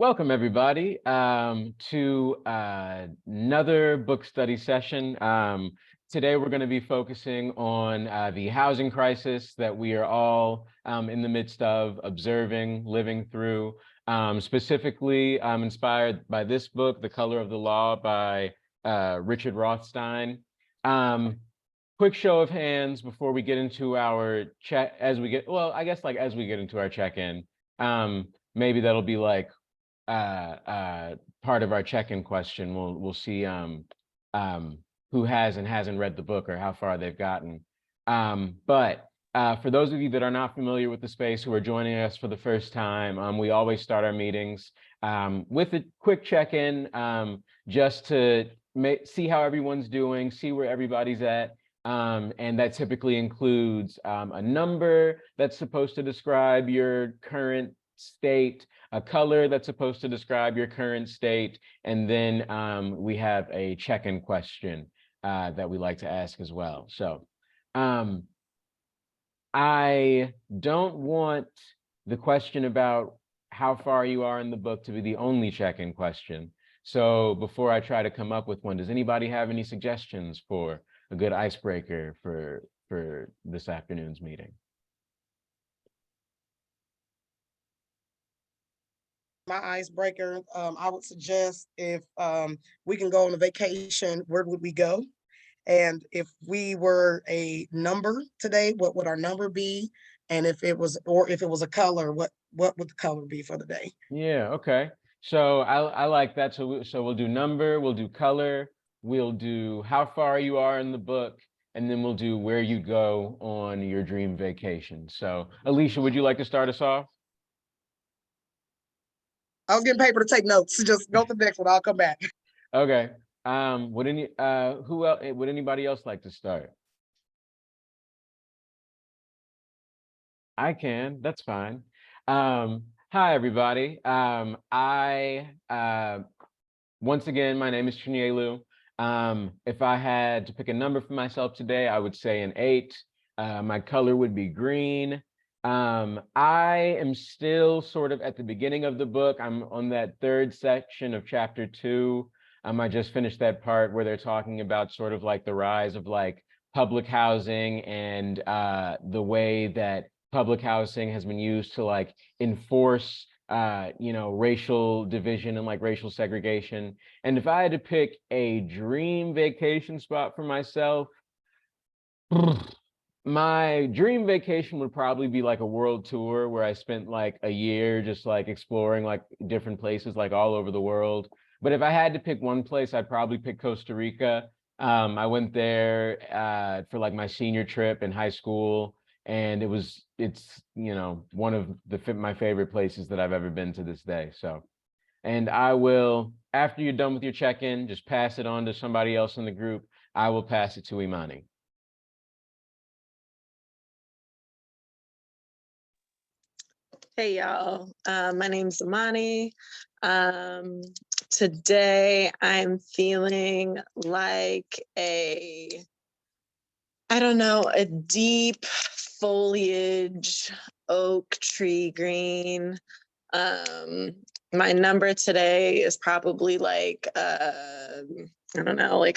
Welcome, everybody, to another book study session. Today, we're going to be focusing on the housing crisis that we are all in the midst of observing, living through. Specifically, I'm inspired by this book, The Color of the Law by Richard Rothstein. Quick show of hands before we get into our check, as we get into our check-in. Maybe that'll be like part of our check-in question. We'll see who has and hasn't read the book or how far they've gotten. But for those of you that are not familiar with the space, who are joining us for the first time, we always start our meetings with a quick check-in, just to see how everyone's doing, see where everybody's at. And that typically includes a number that's supposed to describe your current state, a color that's supposed to describe your current state, and then we have a check-in question that we like to ask as well. So I don't want the question about how far you are in the book to be the only check-in question. So before I try to come up with one, does anybody have any suggestions for a good icebreaker for this afternoon's meeting? My icebreaker, I would suggest if we can go on a vacation, where would we go? And if we were a number today, what would our number be? And if it was a color, what would the color be for the day? Yeah, okay. So I like that. So we'll do number, we'll do color, we'll do how far you are in the book, and then we'll do where you go on your dream vacation. So Alicia, would you like to start us off? I was getting paper to take notes. So just go to the next one. I'll come back. Okay. Would anybody else like to start? I can, that's fine. Hi, everybody. Once again, my name is Chinyelu. If I had to pick a number for myself today, I would say an 8. My color would be green. I am still sort of at the beginning of the book. I'm on that third section of chapter 2. I just finished that part where they're talking about sort of like the rise of like public housing and the way that public housing has been used to like enforce racial division and like racial segregation. And if I had to pick a dream vacation spot for myself, my dream vacation would probably be like a world tour where I spent like a year just like exploring like different places like all over the world. But if I had to pick one place, I'd probably pick Costa Rica. I went there for like my senior trip in high school, and it's one of my favorite places that I've ever been to this day. So, and I will, after you're done with your check-in, just pass it on to somebody else in the group. I will pass it to Imani. Hey y'all, my name's Imani. Today I'm feeling like a deep foliage oak tree green. My number today is probably like like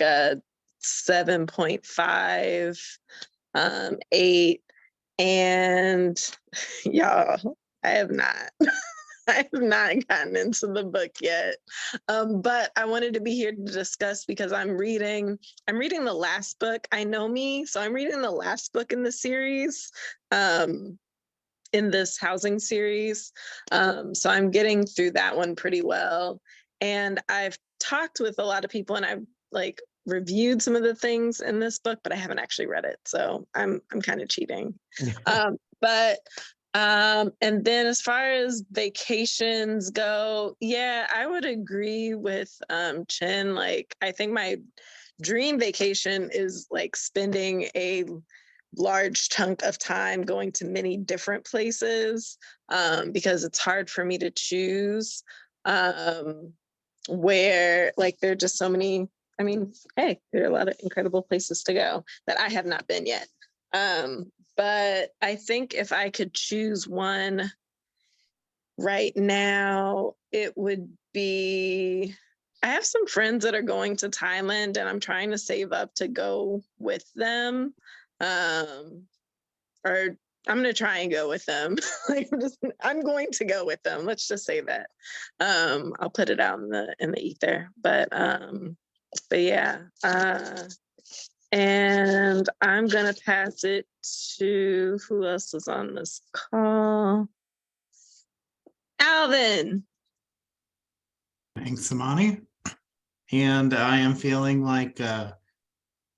a 7.5, 8, and y'all, I have not gotten into the book yet. But I wanted to be here to discuss because I'm reading the last book. I know me, so I'm reading the last book in the series, in this housing series. So I'm getting through that one pretty well. And I've talked with a lot of people and I've like reviewed some of the things in this book, but I haven't actually read it. So I'm kind of cheating. And then as far as vacations go, yeah, I would agree with Chin. Like, I think my dream vacation is like spending a large chunk of time going to many different places, because it's hard for me to choose where like there are just so many. I mean, hey, there are a lot of incredible places to go that I have not been yet. But I think if I could choose one right now it would be, I have some friends that are going to Thailand and I'm trying to save up to go with them. Or I'm gonna try and go with them. Like I'm going to go with them. Let's just say that. I'll put it out in the ether. But yeah. And I'm gonna pass it to who else is on this call? Alvin. Thanks, Samani. And I am feeling like I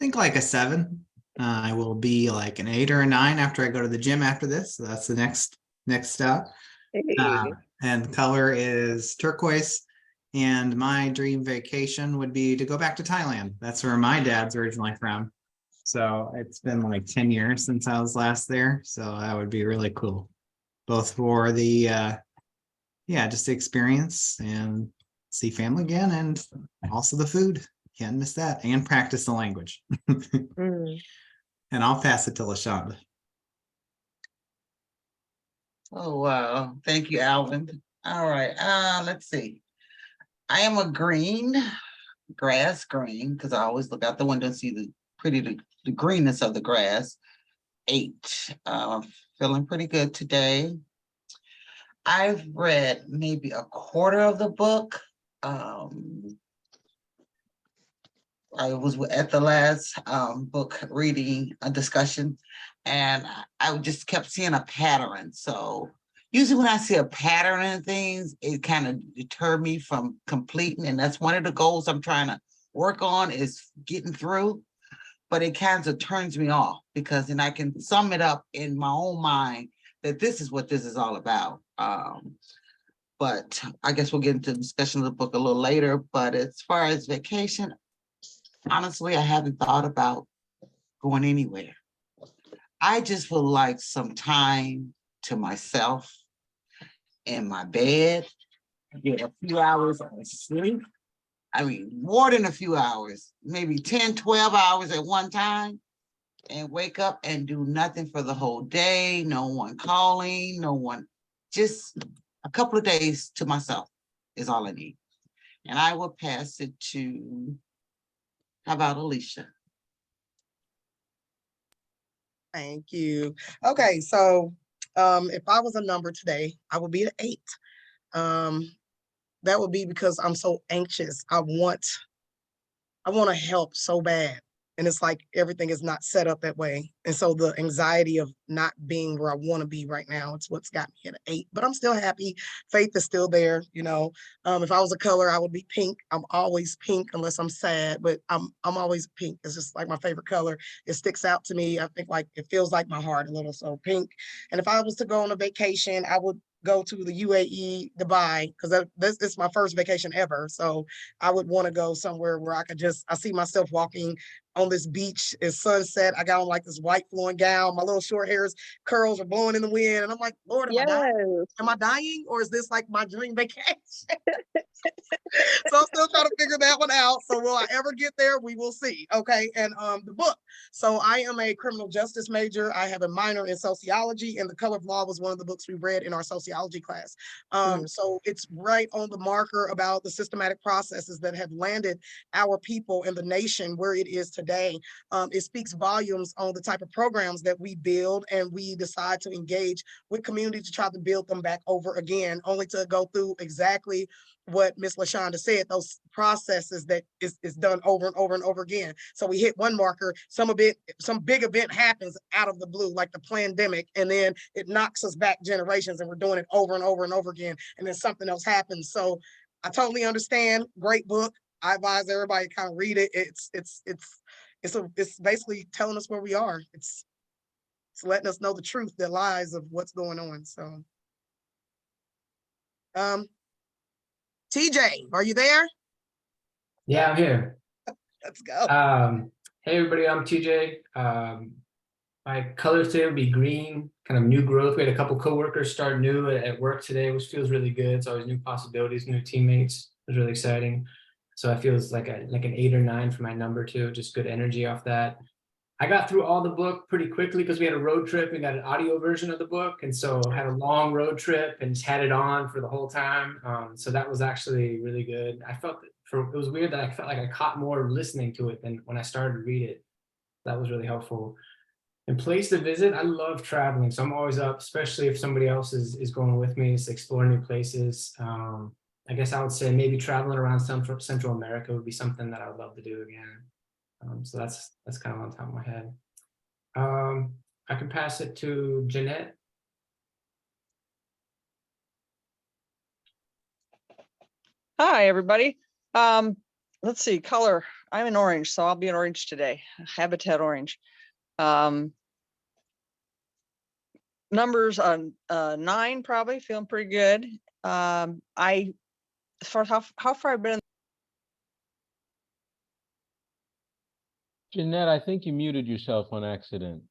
think like a 7. I will be like an 8 or a 9 after I go to the gym after this. So that's the next stop. Hey. And color is turquoise. And my dream vacation would be to go back to Thailand. That's where my dad's originally from. So it's been like 10 years since I was last there. So that would be really cool. Both for the just the experience and see family again, and also the food. Can't miss that. And practice the language. Mm. And I'll pass it to LaShonda. Oh, wow. Thank you, Alvin. All right. Let's see. I am a grass green, because I always look out the window and see the greenness of the grass. 8. Feeling pretty good today. I've read maybe a quarter of the book. I was at the last book reading a discussion, and I just kept seeing a pattern. So usually when I see a pattern in things, it kind of deter me from completing. And that's one of the goals I'm trying to work on, is getting through. But it kind of turns me off, because then I can sum it up in my own mind that this is what this is all about. But I guess we'll get into the discussion of the book a little later. But as far as vacation, honestly, I haven't thought about going anywhere. I just would like some time to myself in my bed, get a few hours of sleep. I mean, more than a few hours, maybe 10, 12 hours at one time, and wake up and do nothing for the whole day. No one calling, no one, just a couple of days to myself is all I need. And I will pass it to, how about Alicia? Thank you. Okay, so if I was a number today, I would be an 8. That would be because I'm so anxious. I want to help so bad. And it's like everything is not set up that way. And so the anxiety of not being where I want to be right now, it's what's got me at an 8. But I'm still happy. Faith is still there, you know. If I was a color, I would be pink. I'm always pink unless I'm sad, but I'm always pink. It's just like my favorite color. It sticks out to me. I think like it feels like my heart a little, so pink. And if I was to go on a vacation, I would go to the UAE, Dubai, because this is my first vacation ever. So I would want to go somewhere where I see myself walking on this beach. It's sunset. I got on like this white flowing gown. My little short hairs, curls are blowing in the wind. And I'm like, Lord, am I dying? Am I dying? Or is this like my dream vacation? So I'm still trying to figure that one out. So will I ever get there? We will see. Okay. And the book. So I am a criminal justice major. I have a minor in sociology, and The Color of Law was one of the books we read in our sociology class. So it's right on the marker about the systematic processes that have landed our people and the nation where it is today. It speaks volumes on the type of programs that we build, and we decide to engage with community to try to build them back over again, only to go through exactly what Miss LaShonda said, those processes that is done over and over and over again. So we hit one marker, some big event happens out of the blue, like the pandemic, and then it knocks us back generations, and we're doing it over and over and over again, and then something else happens. So I totally understand. Great book. I advise everybody to kind of read it. It's basically telling us where we are. It's letting us know the truth that lies of what's going on. So TJ, are you there? Yeah, I'm here. Let's go. Hey everybody, I'm TJ. My color today would be green, kind of new growth. We had a couple coworkers start new at work today, which feels really good. It's always new possibilities, new teammates. It was really exciting. So I feel it's like an 8 or 9 for my number too. Just good energy off that. I got through all the book pretty quickly because we had a road trip and got an audio version of the book. And so had a long road trip and just had it on for the whole time. So that was actually really good. I felt it was weird that I felt like I caught more listening to it than when I started to read it. That was really helpful. And place to visit, I love traveling. So I'm always up, especially if somebody else is going with me to explore new places. I guess I would say maybe traveling around Central America would be something that I would love to do again. So that's kind of on top of my head. I can pass it to Jeanette. Hi, everybody. Let's see, color. I'm in orange, so I'll be in orange today. Habitat orange. Numbers on 9, probably feeling pretty good. As far as how far I've been. Jeanette, I think you muted yourself on accident.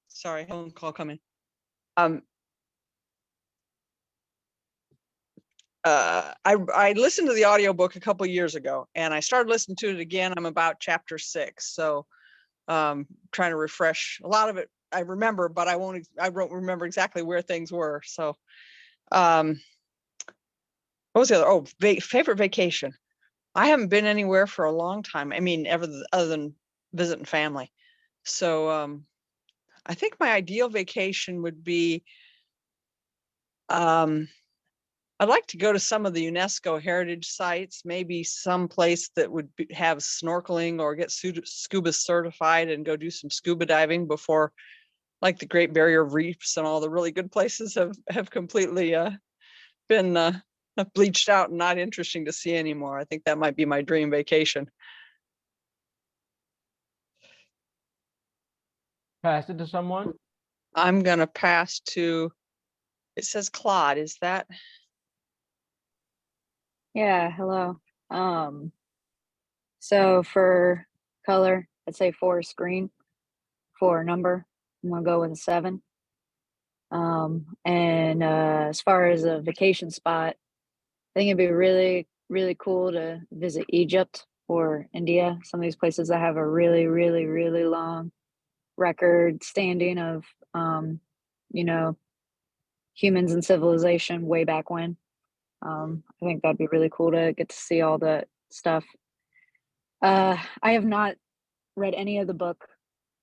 Sorry, phone call coming. I listened to the audiobook a couple years ago and I started listening to it again. I'm about chapter 6. So trying to refresh a lot of it. I remember, but I won't remember exactly where things were. So what was the other? Oh, favorite vacation. I haven't been anywhere for a long time. I mean, other than visiting family. So I think my ideal vacation would be I'd like to go to some of the UNESCO heritage sites, maybe some place that would have snorkeling or get scuba certified and go do some scuba diving before, like the Great Barrier Reefs and all the really good places have completely been bleached out and not interesting to see anymore. I think that might be my dream vacation. Pass it to someone. I'm going to pass to, it says Claude, is that? Yeah, hello. So for color, I'd say 4 screen. For number, I'm gonna go with a 7. And as far as a vacation spot, I think it'd be really, really cool to visit Egypt or India. Some of these places that have a really, really, really long record standing of, you know, humans and civilization way back when. I think that'd be really cool to get to see all that stuff. I have not read any of the book.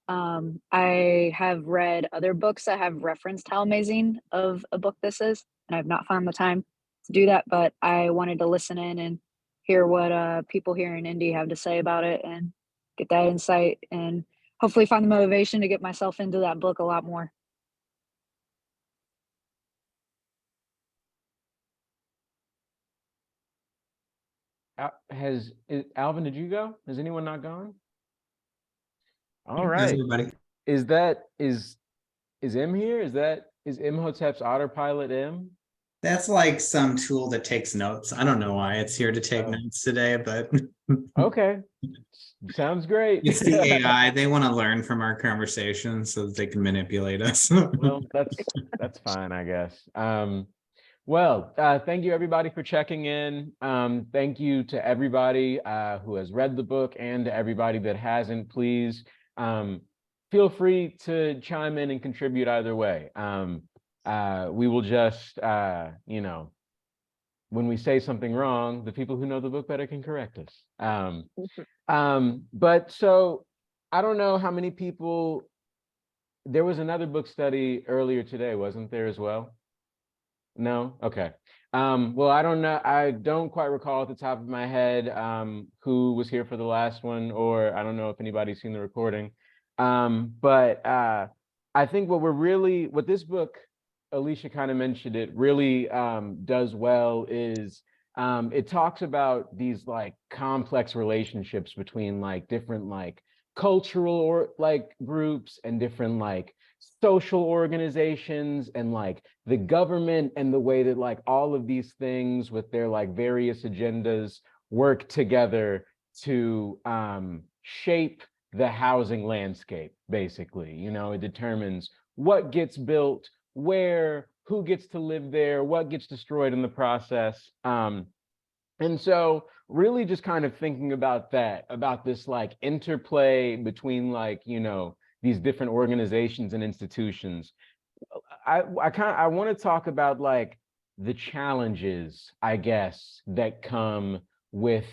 I have read other books that have referenced how amazing of a book this is, and I've not found the time to do that, but I wanted to listen in and hear what people here in Indy have to say about it and get that insight and hopefully find the motivation to get myself into that book a lot more. Alvin, did you go? Has anyone not gone? All There's right. everybody. Is M here? Is Imhotep's autopilot M? That's like some tool that takes notes. I don't know why it's here to take Oh. notes today, but Okay. Sounds great. it's the AI. They want to learn from our conversation so that they can manipulate us. Well, that's fine, I guess. Thank you everybody for checking in. Thank you to everybody who has read the book and to everybody that hasn't. Please feel free to chime in and contribute either way. We will just, when we say something wrong, the people who know the book better can correct us. But so I don't know how many people, there was another book study earlier today, wasn't there as well? No? Okay. Well, I don't know. I don't quite recall at the top of my head who was here for the last one, or I don't know if anybody's seen the recording. But I think what this book, Alicia kind of mentioned it, really does well is it talks about these like complex relationships between like different like cultural or like groups and different like social organizations and like the government and the way that like all of these things with their like various agendas work together to shape the housing landscape. Basically, it determines what gets built, where, who gets to live there, what gets destroyed in the process. And so really just kind of thinking about that, about this like interplay between like, you know, these different organizations and institutions. I want to talk about like the challenges, I guess, that come with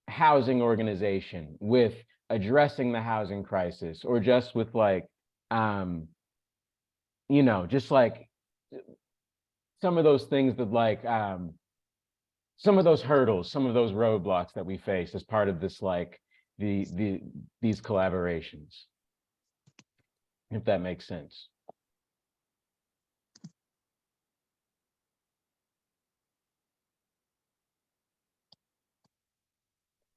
housing organization, with addressing the housing crisis, or just with like you know, just like some of those things that like some of those hurdles, some of those roadblocks that we face as part of this like these collaborations, if that makes sense.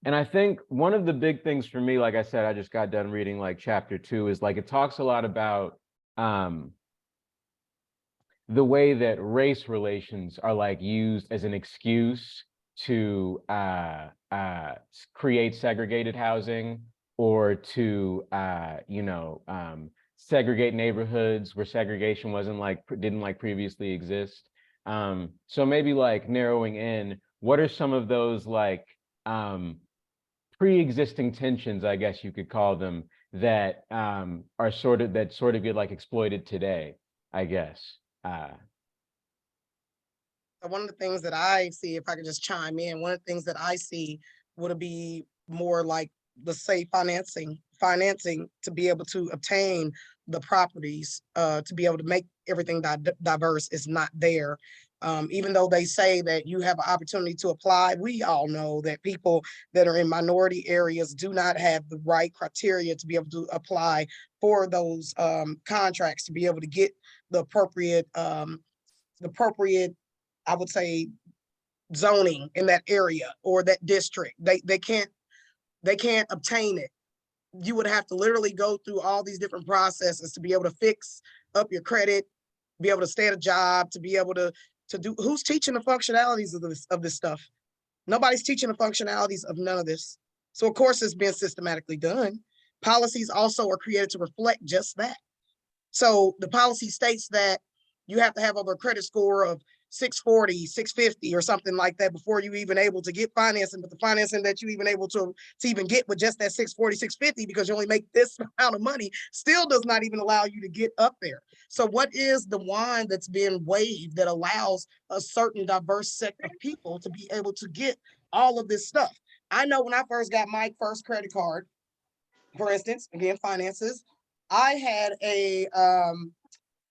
And I think one of the big things for me, like I said, I just got done reading like chapter 2, is like it talks a lot about the way that race relations are like used as an excuse to create segregated housing, or to you know, segregate neighborhoods where segregation didn't like previously exist. So maybe like narrowing in, what are some of those like pre-existing tensions, I guess you could call them, that are sort of get like exploited today, I guess. One of the things that I see, if I could just chime in, one of the things that I see would be more like, let's say, financing to be able to obtain the properties, to be able to make everything diverse is not there. Even though they say that you have an opportunity to apply, we all know that people that are in minority areas do not have the right criteria to be able to apply for those contracts, to be able to get the appropriate, I would say, zoning in that area or that district. They can't obtain it. You would have to literally go through all these different processes to be able to fix up your credit, be able to stay at a job, to be able to do. Who's teaching the functionalities of this stuff? Nobody's teaching the functionalities of none of this. So of course it's being systematically done. Policies also are created to reflect just that. So the policy states that you have to have over a credit score of 640, 650 or something like that before you even able to get financing. But the financing that you even able to even get with just that 640, 650, because you only make this amount of money, still does not even allow you to get up there. So what is the wand that's being waved that allows a certain diverse set of people to be able to get all of this stuff? I know when I first got my first credit card, for instance, again, finances, I had a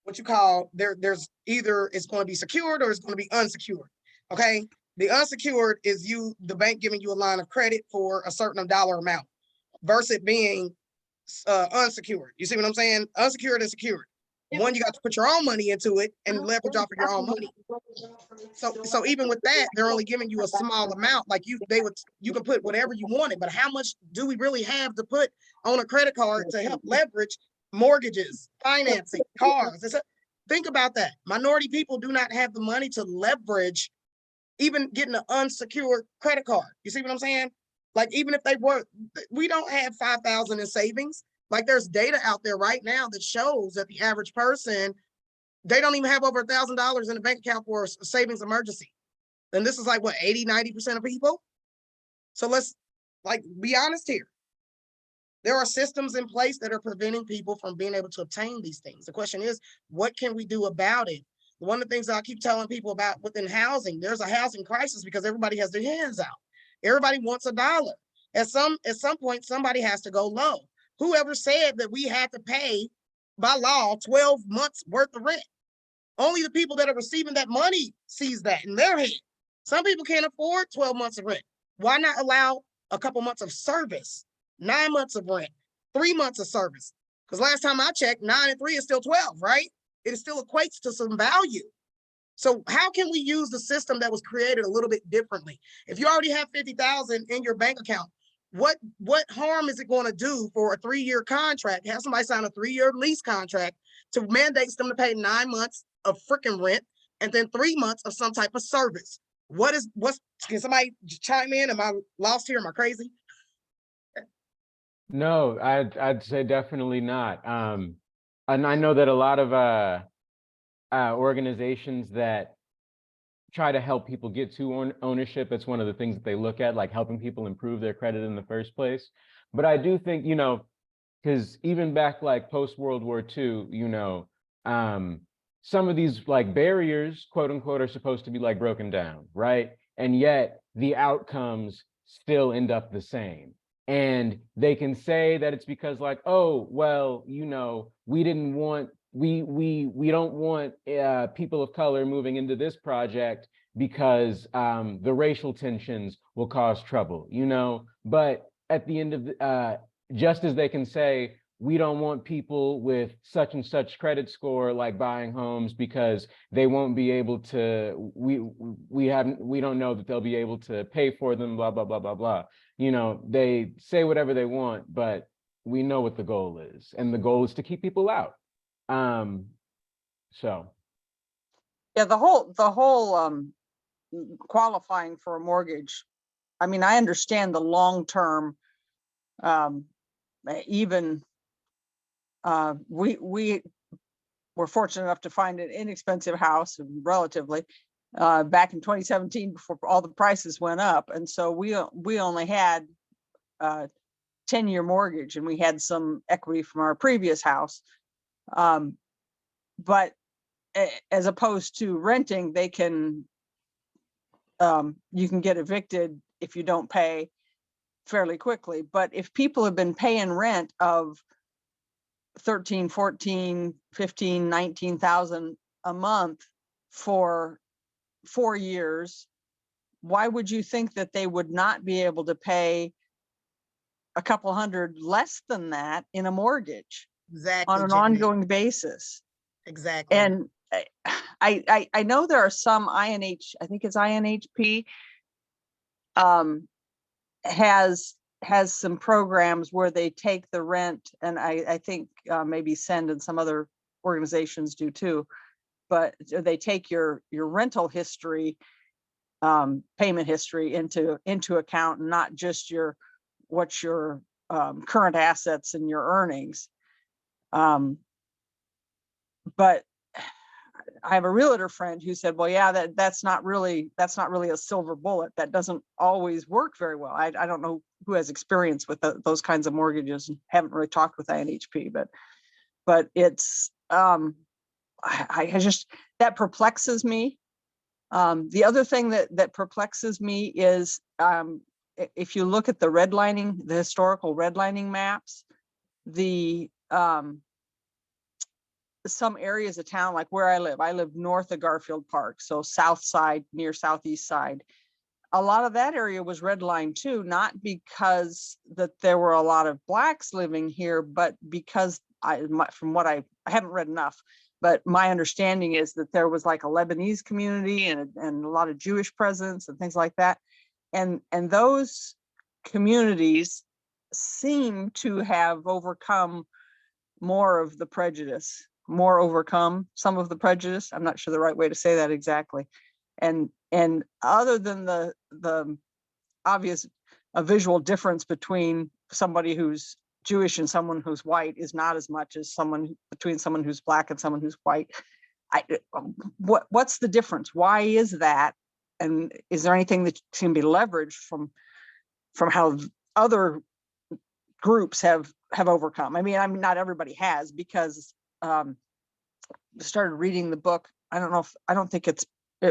what you call there's either it's going to be secured or it's going to be unsecured. Okay. The unsecured is the bank giving you a line of credit for a certain dollar amount versus it being unsecured. You see what I'm saying? Unsecured and secured. One, you got to put your own money into it and leverage off of your own money. So even with that, they're only giving you a small amount. Like you can put whatever you wanted, but how much do we really have to put on a credit card to help leverage mortgages, financing, cars? Think about that. Minority people do not have the money to leverage even getting an unsecured credit card. You see what I'm saying? Like, even if they were, we don't have 5,000 in savings. Like, there's data out there right now that shows that the average person, they don't even have over $1,000 in a bank account for a savings emergency. And this is like what, 80, 90% of people? So let's like be honest here. There are systems in place that are preventing people from being able to obtain these things. The question is, what can we do about it? One of the things that I keep telling people about within housing, there's a housing crisis because everybody has their hands out. Everybody wants a dollar. At some point, somebody has to go low. Whoever said that we had to pay by law 12 months worth of rent? Only the people that are receiving that money sees that in their head. Some people can't afford 12 months of rent. Why not allow a couple months of service, 9 months of rent, 3 months of service? Because last time I checked, 9 and 3 is still 12, right? It still equates to some value. So how can we use the system that was created a little bit differently? If you already have 50,000 in your bank account, what harm is it going to do for a 3-year contract? Have somebody sign a 3-year lease contract to mandate them to pay 9 months of freaking rent and then 3 months of some type of service. Can somebody chime in? Am I lost here? Am I crazy? No, I'd say definitely not. And I know that a lot of organizations that try to help people get to ownership. That's one of the things that they look at, like helping people improve their credit in the first place. But I do think, you know, because even back like post World War II, you know, some of these like barriers, quote unquote, are supposed to be like broken down, right? And yet the outcomes still end up the same. And they can say that it's because like, oh, well, you know, we didn't want, we don't want people of color moving into this project because the racial tensions will cause trouble, you know. But at the end of the, just as they can say, we don't want people with such and such credit score like buying homes because they won't be able to, we don't know that they'll be able to pay for them, blah, blah, blah, blah, blah. You know, they say whatever they want, but we know what the goal is. And the goal is to keep people out. So. Yeah, the whole qualifying for a mortgage. I mean, I understand the long term, even we were fortunate enough to find an inexpensive house, relatively, back in 2017 before all the prices went up, and so we only had 10-year mortgage, and we had some equity from our previous house, but as opposed to renting, they can you can get evicted if you don't pay fairly quickly. But if people have been paying rent of 13, 14, 15, 19,000 a month for 4 years, why would you think that they would not be able to pay a couple hundred less than that in a mortgage Exactly. on an Jenny. ongoing basis? Exactly. And I know there are some INH, I think it's INHP, has some programs where they take the rent, and I think maybe Send and some other organizations do too, but they take your rental history, payment history into account, and not just what's your current assets and your earnings. But I have a realtor friend who said, well, yeah, that's not really a silver bullet. That doesn't always work very well. I don't know who has experience with those kinds of mortgages, and haven't really talked with INHP, but it's, I just, that perplexes me. The other thing that perplexes me is, if you look at the redlining, the historical redlining maps, the, some areas of town, like where I live north of Garfield Park, so south side, near southeast side. A lot of that area was redlined too, not because that there were a lot of blacks living here, but because from what I haven't read enough, but my understanding is that there was like a Lebanese community and a lot of Jewish presence and things like that. And those communities seem to have overcome more of the prejudice, overcome some of the prejudice. I'm not sure the right way to say that exactly. And other than the obvious a visual difference between somebody who's Jewish and someone who's white is not as much as between someone who's black and someone who's white. What's the difference? Why is that? And is there anything that can be leveraged from how other groups have overcome? I mean, not everybody has, because started reading the book. I don't think it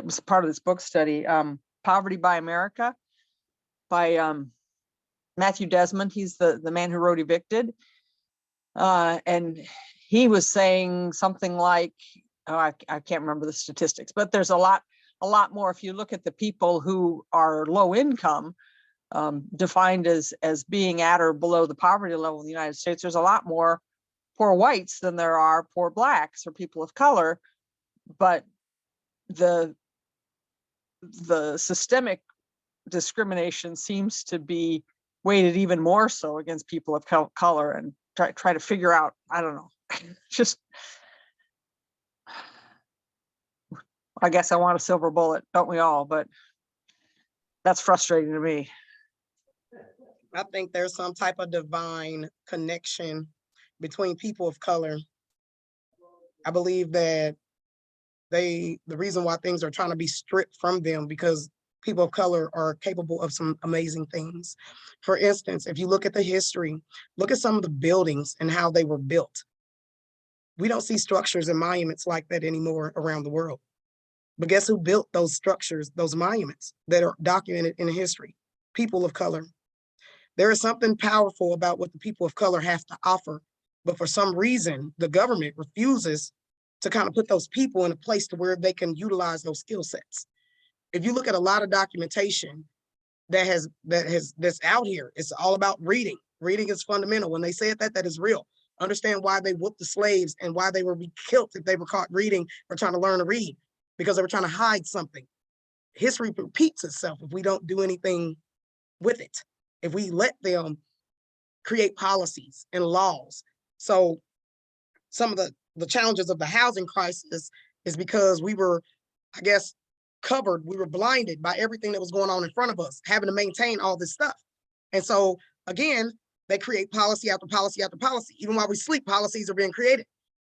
was part of this book study, Poverty by America by Matthew Desmond. He's the man who wrote Evicted. And he was saying something like, I can't remember the statistics, but there's a lot more. If you look at the people who are low income, defined as being at or below the poverty level in the United States, there's a lot more poor whites than there are poor blacks or people of color. But the systemic discrimination seems to be weighted even more so against people of color, and try to figure out, I don't know, just, I guess I want a silver bullet, don't we all? But that's frustrating to me. I think there's some type of divine connection between people of color. I believe that the reason why things are trying to be stripped from them, because people of color are capable of some amazing things. For instance, if you look at the history, look at some of the buildings and how they were built. We don't see structures and monuments like that anymore around the world. But guess who built those structures, those monuments that are documented in history? People of color. There is something powerful about what the people of color have to offer. But for some reason, the government refuses to kind of put those people in a place to where they can utilize those skill sets. If you look at a lot of documentation that's out here, it's all about reading. Reading is fundamental. When they said that is real. Understand why they whooped the slaves and why they were killed if they were caught reading or trying to learn to read, because they were trying to hide something. History repeats itself if we don't do anything with it, if we let them create policies and laws. So some of the challenges of the housing crisis is because we were, I guess, covered, we were blinded by everything that was going on in front of us, having to maintain all this stuff. And so again, they create policy after policy after policy. Even while we sleep, policies are being created.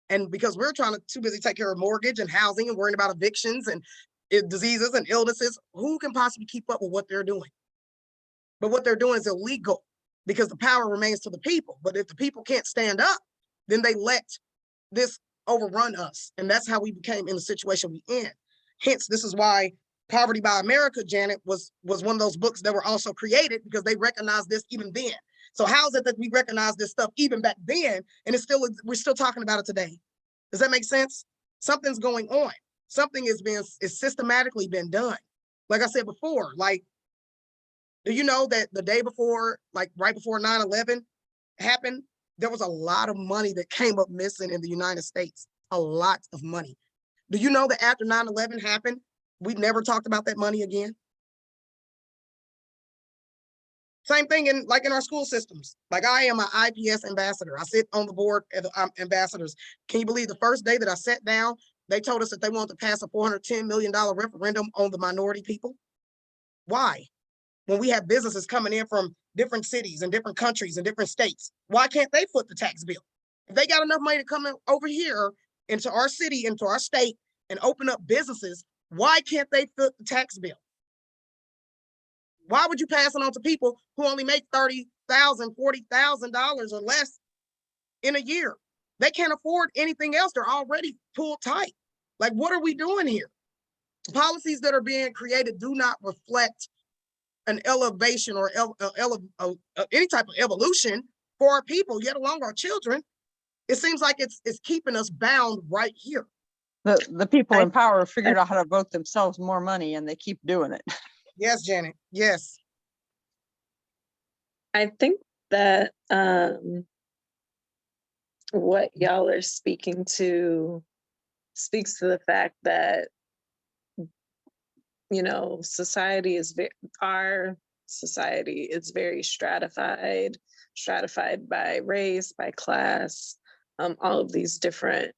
And because we're too busy take care of mortgage and housing and worrying about evictions and diseases and illnesses, who can possibly keep up with what they're doing? But what they're doing is illegal because the power remains to the people. But if the people can't stand up, then they let this overrun us. And that's how we became in the situation we in. Hence, this is why Poverty by America, Janet, was one of those books that were also created because they recognized this even then. So how is it that we recognize this stuff even back then and we're still talking about it today? Does that make sense? Something's going on. Something is systematically been done. Like I said before, like, do you know that the day before, like right before 9/11 happened, there was a lot of money that came up missing in the United States, a lot of money. Do you know that after 9/11 happened, we never talked about that money again? Same thing in our school systems. Like I am an IPS ambassador. I sit on the board of ambassadors. Can you believe the first day that I sat down, they told us that they wanted to pass a $410 million referendum on the minority people? Why? When we have businesses coming in from different cities and different countries and different states, why can't they foot the tax bill? If they got enough money to come in over here into our city, into our state and open up businesses, why can't they foot the tax bill? Why would you pass it on to people who only make $30,000, $40,000 or less in a year? They can't afford anything else. They're already pulled tight. Like, what are we doing here? Policies that are being created do not reflect an elevation or any type of evolution for our people, yet along our children. It seems like it's keeping us bound right here. The people in power figured out how to vote themselves more money and they keep doing it. Yes, Janet. Yes. I think that what y'all are speaking to speaks to the fact that, you know, our society is very stratified by race, by class, all of these different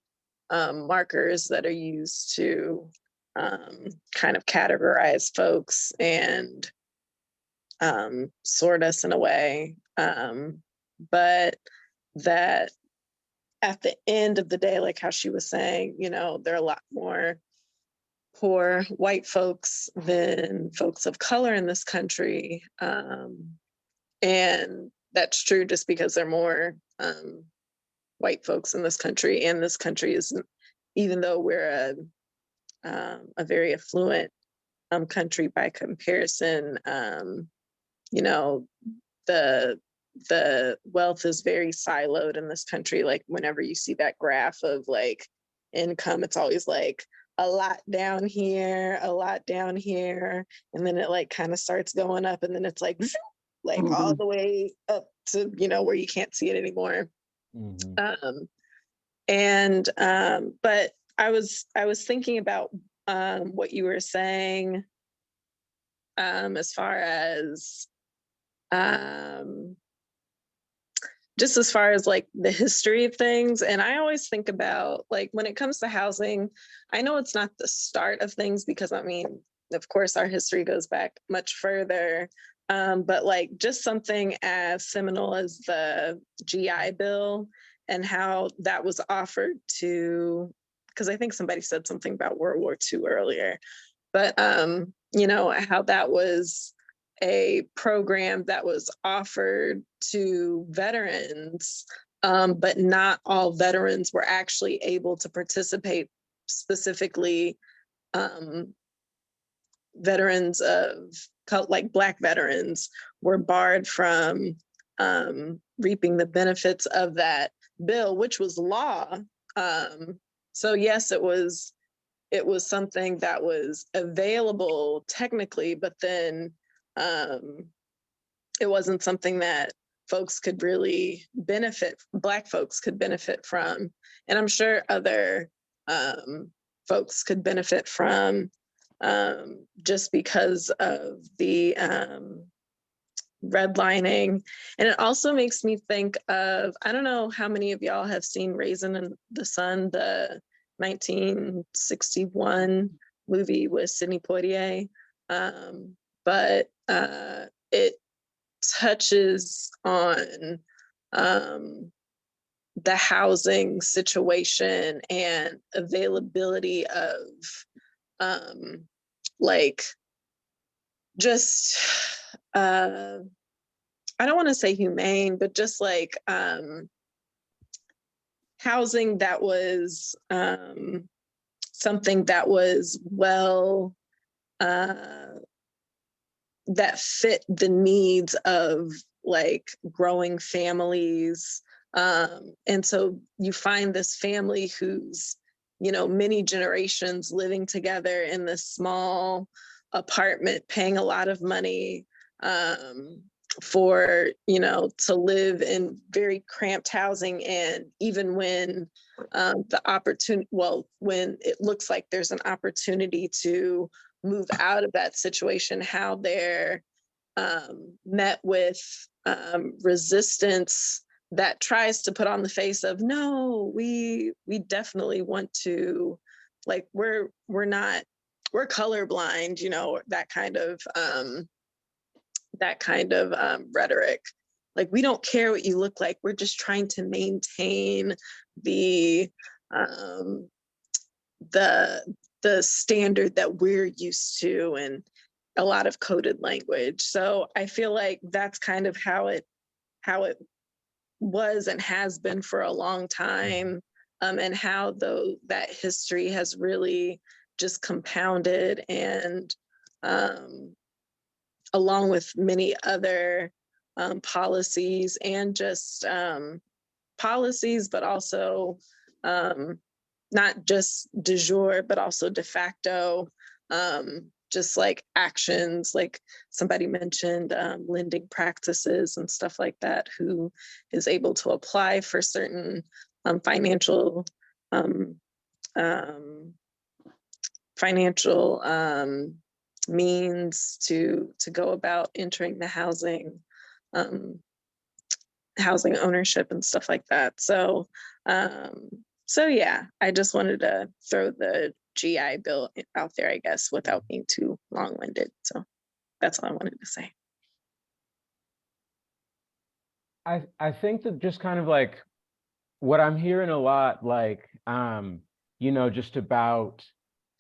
markers that are used to kind of categorize folks and sort us in a way. But that at the end of the day, like how she was saying, you know, there are a lot more poor white folks than folks of color in this country. And that's true just because there are more white folks in this country, and this country is, even though we're a very affluent country by comparison, you know, the wealth is very siloed in this country. Like whenever you see that graph of like income, it's always like a lot down here, a lot down here, and then it like kind of starts going up, and then it's like all the way up to, you know, where you can't see it anymore. But I was thinking about what you were saying as far as just as far as like the history of things. And I always think about, like, when it comes to housing, I know it's not the start of things because, I mean, of course, our history goes back much further. But like just something as seminal as the GI Bill and how that was offered to because I think somebody said something about World War II earlier, but you know, how that was a program that was offered to veterans, but not all veterans were actually able to participate. Specifically, veterans of like Black veterans were barred from reaping the benefits of that bill, which was law. So yes, it was something that was available technically, but then it wasn't something that folks could really benefit, Black folks could benefit from. And I'm sure other folks could benefit from, just because of the redlining. And it also makes me think of, I don't know how many of y'all have seen Raisin in the Sun, the 1961 movie with Sidney Poitier, but it touches on the housing situation and availability of like just I don't want to say humane, but just like housing that was something that was well that fit the needs of like growing families. And so you find this family who's, you know, many generations living together in this small apartment, paying a lot of money for, you know, to live in very cramped housing. And even when the opportunity, well, when it looks like there's an opportunity to move out of that situation, how they're met with resistance that tries to put on the face of, no, we definitely want to, like, we're colorblind, you know, that kind of rhetoric. Like, we don't care what you look like. We're just trying to maintain the standard that we're used to, and a lot of coded language. So I feel like that's kind of how it was and has been for a long time, and how that history has really just compounded, and along with many other policies, and just policies, but also not just de jure, but also de facto, just like actions, like somebody mentioned, lending practices and stuff like that, who is able to apply for certain financial means to go about entering the housing ownership and stuff like that. So yeah, I just wanted to throw the GI Bill out there, I guess, without being too long-winded. So that's all I wanted to say. I think that just kind of like what I'm hearing a lot, like, you know, just about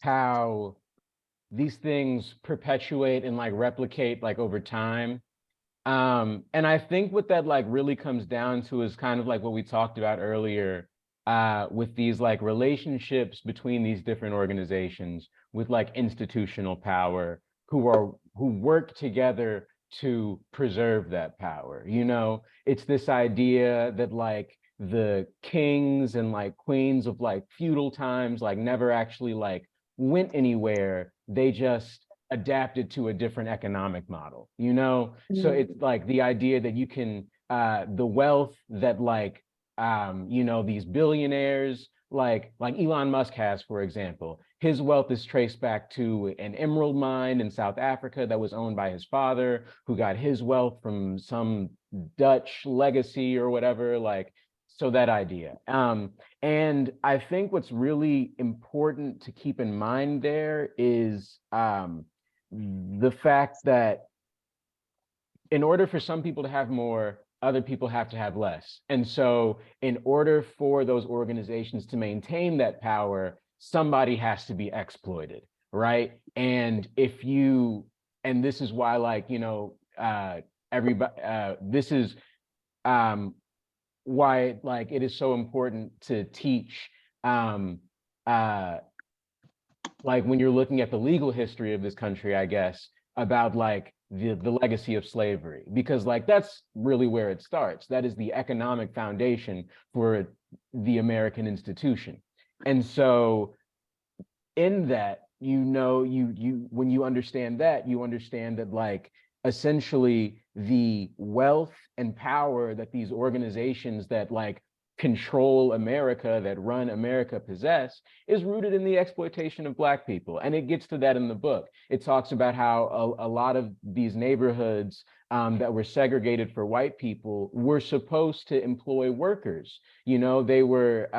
how these things perpetuate and like replicate like over time. And I think what that like really comes down to is kind of like what we talked about earlier, with these like relationships between these different organizations with like institutional power who work together to preserve that power. You know, it's this idea that like the kings and like queens of like feudal times like never actually like went anywhere. They just adapted to a different economic model, you know? So it's like the idea that you can, the wealth that like, you know, these billionaires, like Elon Musk has, for example, his wealth is traced back to an emerald mine in South Africa that was owned by his father, who got his wealth from some Dutch legacy or whatever, like, so that idea. And I think what's really important to keep in mind there is the fact that in order for some people to have more other people have to have less. And so in order for those organizations to maintain that power, somebody has to be exploited, right? And this is why, like, everybody, this is why, like, it is so important to teach, like, when you're looking at the legal history of this country, I guess, about like the legacy of slavery, because like that's really where it starts. That is the economic foundation for the American institution. And so in that, when you understand that, you understand that, like, essentially the wealth and power that these organizations that like control America, that run America, possess, is rooted in the exploitation of Black people. And it gets to that in the book. It talks about how a lot of these neighborhoods that were segregated for white people were supposed to employ workers. They were,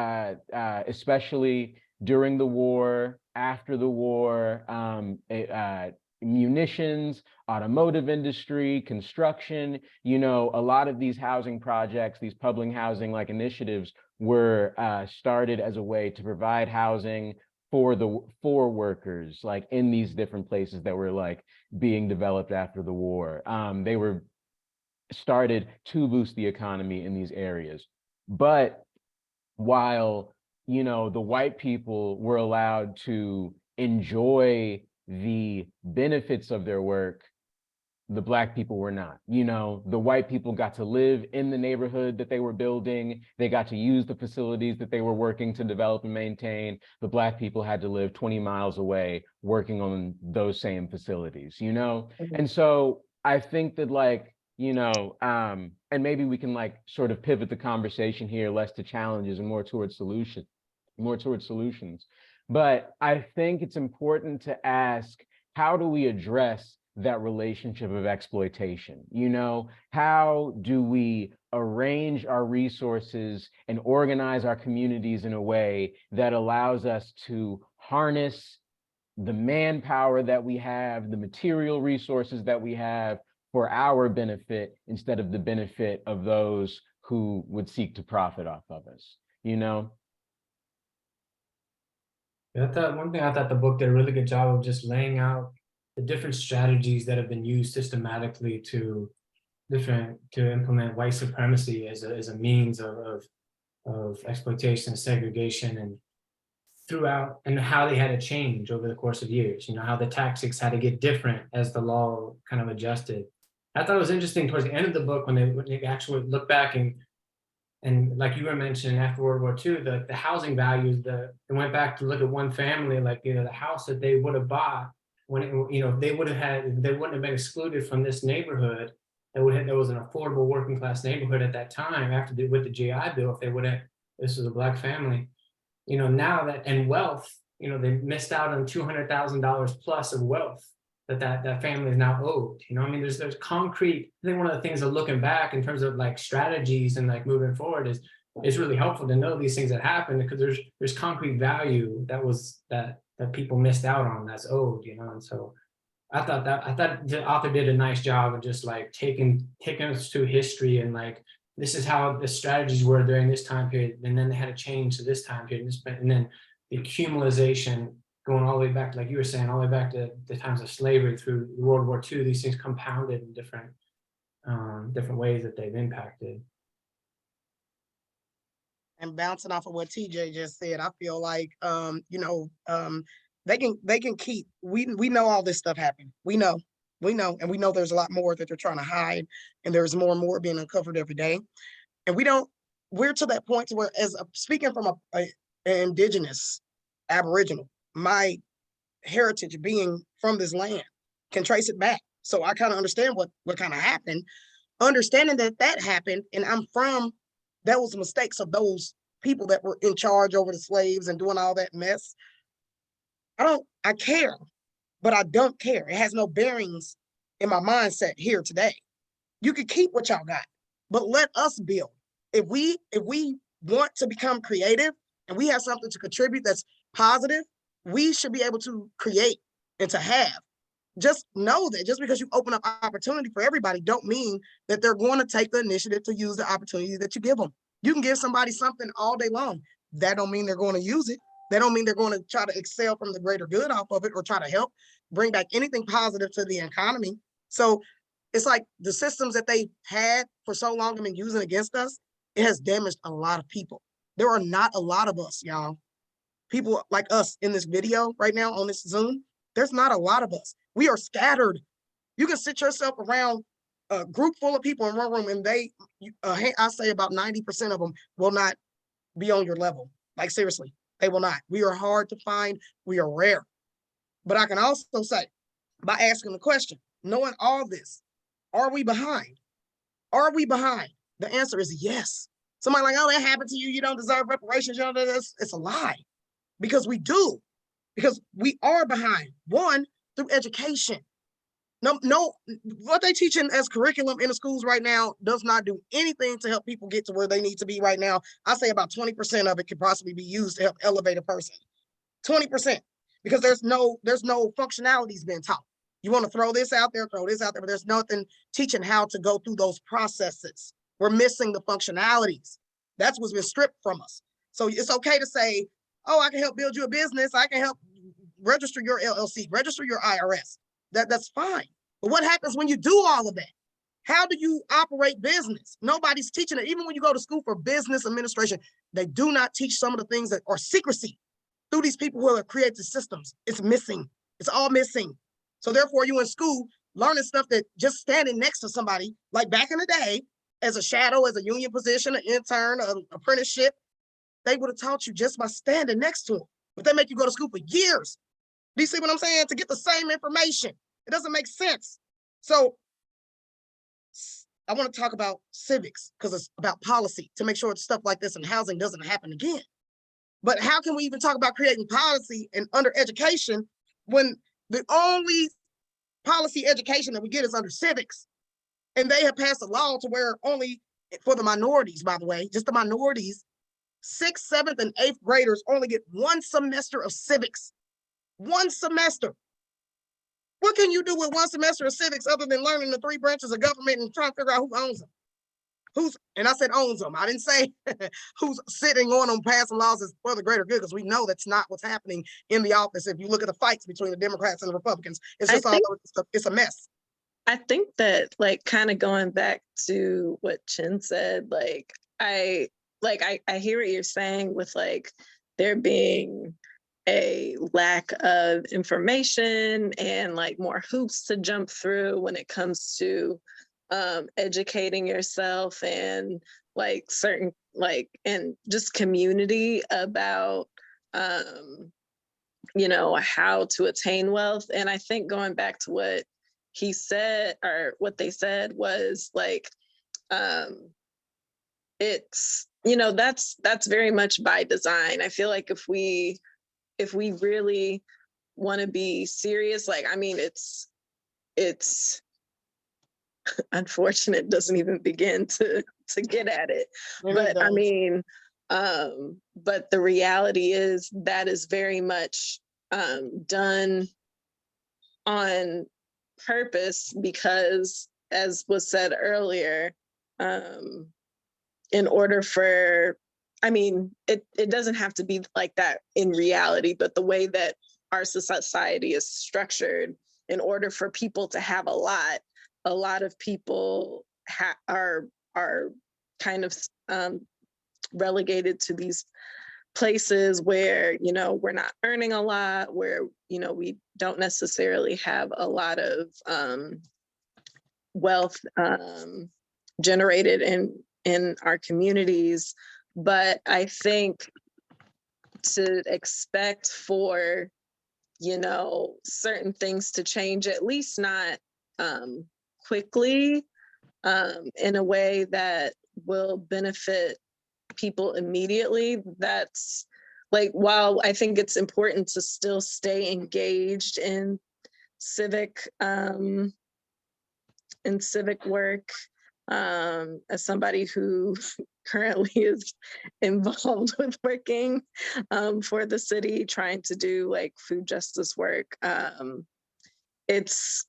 especially during the war, after the war, munitions, automotive industry, construction, a lot of these housing projects, these public housing like initiatives were started as a way to provide housing for workers, like in these different places that were like being developed after the war. They were started to boost the economy in these areas. But while the white people were allowed to enjoy the benefits of their work, the Black people were not. The white people got to live in the neighborhood that they were building. They got to use the facilities that they were working to develop and maintain. The Black people had to live 20 miles away working on those same facilities, And so I think that, like, and maybe we can like sort of pivot the conversation here less to challenges and more towards solutions. But I think it's important to ask, how do we address that relationship of exploitation? How do we arrange our resources and organize our communities in a way that allows us to harness the manpower that we have, the material resources that we have, for our benefit instead of the benefit of those who would seek to profit off of us, Yeah, I thought the book did a really good job of just laying out the different strategies that have been used systematically to implement white supremacy as a means of exploitation, segregation, and throughout, and how they had to change over the course of years. How the tactics had to get different as the law kind of adjusted. I thought it was interesting towards the end of the book when they actually look back and like you were mentioning, after World War II, the housing values, they went back to look at one family, like, the house that they would have bought when they wouldn't have been excluded from this neighborhood. That was an affordable working class neighborhood at that time with the GI Bill. If they would have, this was a Black family, now that, and wealth, they missed out on $200,000 plus of wealth that family is now owed. There's concrete. I think one of the things of looking back in terms of like strategies and like moving forward is it's really helpful to know these things that happened, because there's concrete value that people missed out on that's owed, and so I thought the author did a nice job of just like taking us to history, and like, this is how the strategies were during this time period, and then they had to change to this time period, and then the accumulation going all the way back, like you were saying, all the way back to the times of slavery through World War II. These things compounded in different ways that they've impacted. And bouncing off of what TJ just said, I feel like they can keep, we know all this stuff happened. We know, and we know there's a lot more that they're trying to hide, and there's more and more being uncovered every day. And we're to that point to where, as speaking from an indigenous Aboriginal, my heritage being from this land can trace it back. So I kind of understand what kind of happened, understanding that happened, and that was mistakes of those people that were in charge over the slaves and doing all that mess. I care, but I don't care. It has no bearings in my mindset here today. You can keep what y'all got, but let us build. If we want to become creative and we have something to contribute that's positive, we should be able to create and to have. just know that just because you open up opportunity for everybody don't mean that they're going to take the initiative to use the opportunity that you give them. You can give somebody something all day long. That don't mean they're going to use it. That don't mean they're going to try to excel from the greater good off of it or try to help bring back anything positive to the economy. So it's like the systems that they had for so long and been using against us, it has damaged a lot of people. There are not a lot of us, y'all. People like us in this video right now on this Zoom, there's not a lot of us. We are scattered. You can sit yourself around a group full of people in one room and I say about 90% of them will not be on your level. Like seriously, they will not. We are hard to find. We are rare. But I can also say, by asking the question, knowing all this, are we behind? Are we behind? The answer is yes. Somebody like, oh, that happened to you. You don't deserve reparations. You don't do this. It's a lie. Because we do. Because we are behind. One, through education. No, what they teaching as curriculum in the schools right now does not do anything to help people get to where they need to be right now. I say about 20% of it could possibly be used to help elevate a person. 20%, because there's no functionalities being taught. You want to throw this out there, but there's nothing teaching how to go through those processes. We're missing the functionalities. That's what's been stripped from us. So it's okay to say, oh, I can help build you a business. I can help register your LLC, register your IRS. That's fine. But what happens when you do all of that? How do you operate business? Nobody's teaching it. Even when you go to school for business administration, they do not teach some of the things that are secrecy through these people who have created the systems. It's missing. It's all missing. So therefore, you in school learning stuff that just standing next to somebody, like back in the day, as a shadow, as a union position, an intern, an apprenticeship, they would have taught you just by standing next to them. But they make you go to school for years. Do you see what I'm saying? To get the same information. It doesn't make sense. So I want to talk about civics because it's about policy to make sure stuff like this in housing doesn't happen again. But how can we even talk about creating policy and under education when the only policy education that we get is under civics? And they have passed a law to where only for the minorities, by the way, just the minorities, 6th, 7th, and 8th graders only get 1 semester of civics. 1 semester. What can you do with 1 semester of civics other than learning the 3 branches of government and trying to figure out who owns them? And I said owns them. I didn't say who's sitting on them passing laws is for the greater good, because we know that's not what's happening in the office. If you look at the fights between the Democrats and the Republicans, it's just it's a mess. I think that, like, kind of going back to what Chin said, I hear what you're saying with like there being a lack of information and like more hoops to jump through when it comes to educating yourself and like certain and just community about how to attain wealth. And I think going back to what he said, or what they said, was like it's that's very much by design. I feel like if we really want to be serious, it's unfortunate, doesn't even begin to get at it. But but the reality is that is very much done on purpose, because as was said earlier, in order for, it doesn't have to be like that in reality, but the way that our society is structured, in order for people to have a lot of people are kind of relegated to these places where, we're not earning a lot, where, we don't necessarily have a lot of wealth generated in our communities. But I think to expect for, certain things to change, at least not quickly, in a way that will benefit people immediately, that's like, while I think it's important to still stay engaged in civic work, as somebody who currently is involved with working for the city, trying to do like food justice work, it's,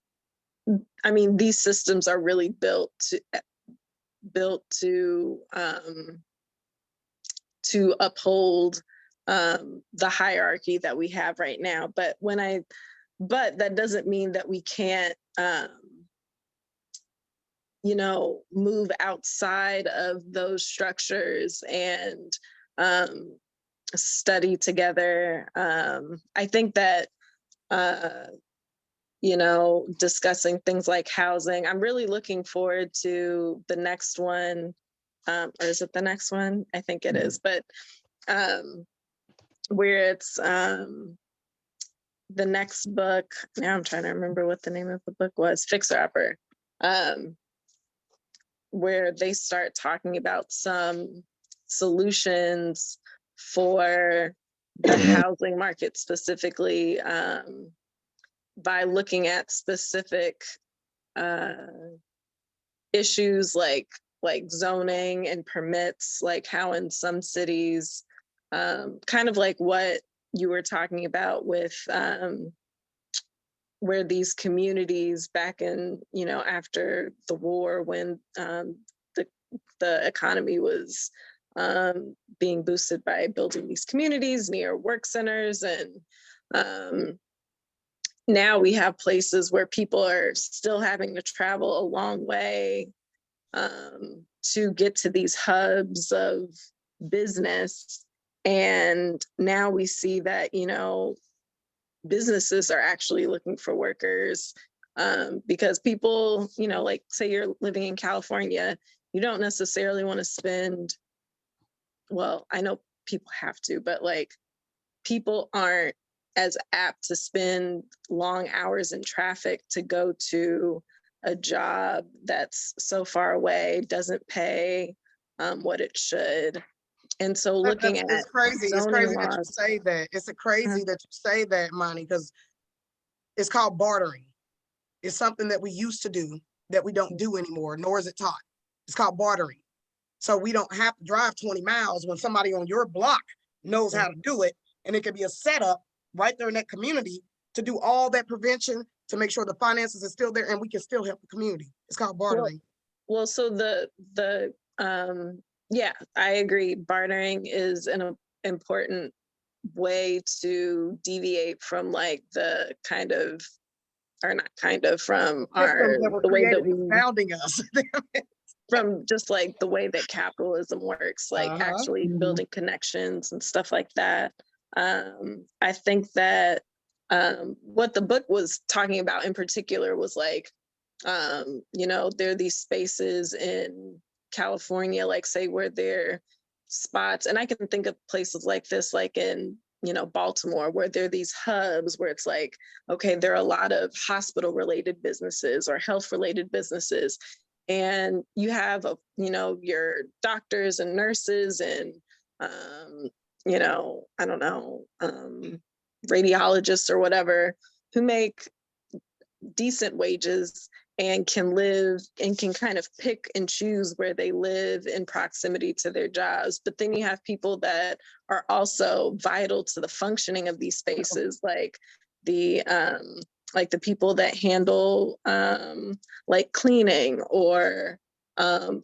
I mean, these systems are really built to uphold the hierarchy that we have right now. But that doesn't mean that we can't, move outside of those structures and study together. I think that, discussing things like housing, I'm really looking forward to the next one. Or is it the next one? I think it is, but where it's the next book. Now I'm trying to remember what the name of the book was, Fixer Upper, where they start talking about some solutions for the housing market specifically, by looking at specific issues like zoning and permits, like how in some cities, kind of like what you were talking about with where these communities back in, after the war, when the economy was being boosted by building these communities near work centers. And now we have places where people are still having to travel a long way to get to these hubs of business. And now we see that, businesses are actually looking for workers, because people, like say you're living in California, you don't necessarily want to spend, well, I know people have to, but like people aren't as apt to spend long hours in traffic to go to a job that's so far away, doesn't pay what it should. And so looking at it's crazy. It's zoning crazy that you laws. say that. It's crazy that you say that, Monty, because it's called bartering. It's something that we used to do that we don't do anymore, nor is it taught. It's called bartering. So we don't have to drive 20 miles when somebody on your block knows how to do it. And it could be a setup right there in that community to do all that prevention, to make sure the finances are still there and we can still help the community. It's called bartering. Well, so yeah, I agree. Bartering is an important way to deviate from like the kind of, or not kind of, from the way that we founding us. from just like the way that capitalism works, like actually building connections and stuff like that. I think that what the book was talking about in particular was like, there are these spaces in California, like say where there are spots, and I can think of places like this, like in, Baltimore, where there are these hubs where it's like, okay, there are a lot of hospital related businesses or health related businesses. And you have, your doctors and nurses and, I don't know, radiologists or whatever, who make decent wages and can live and can kind of pick and choose where they live in proximity to their jobs. But then you have people that are also vital to the functioning of these spaces, like the people that handle like cleaning, or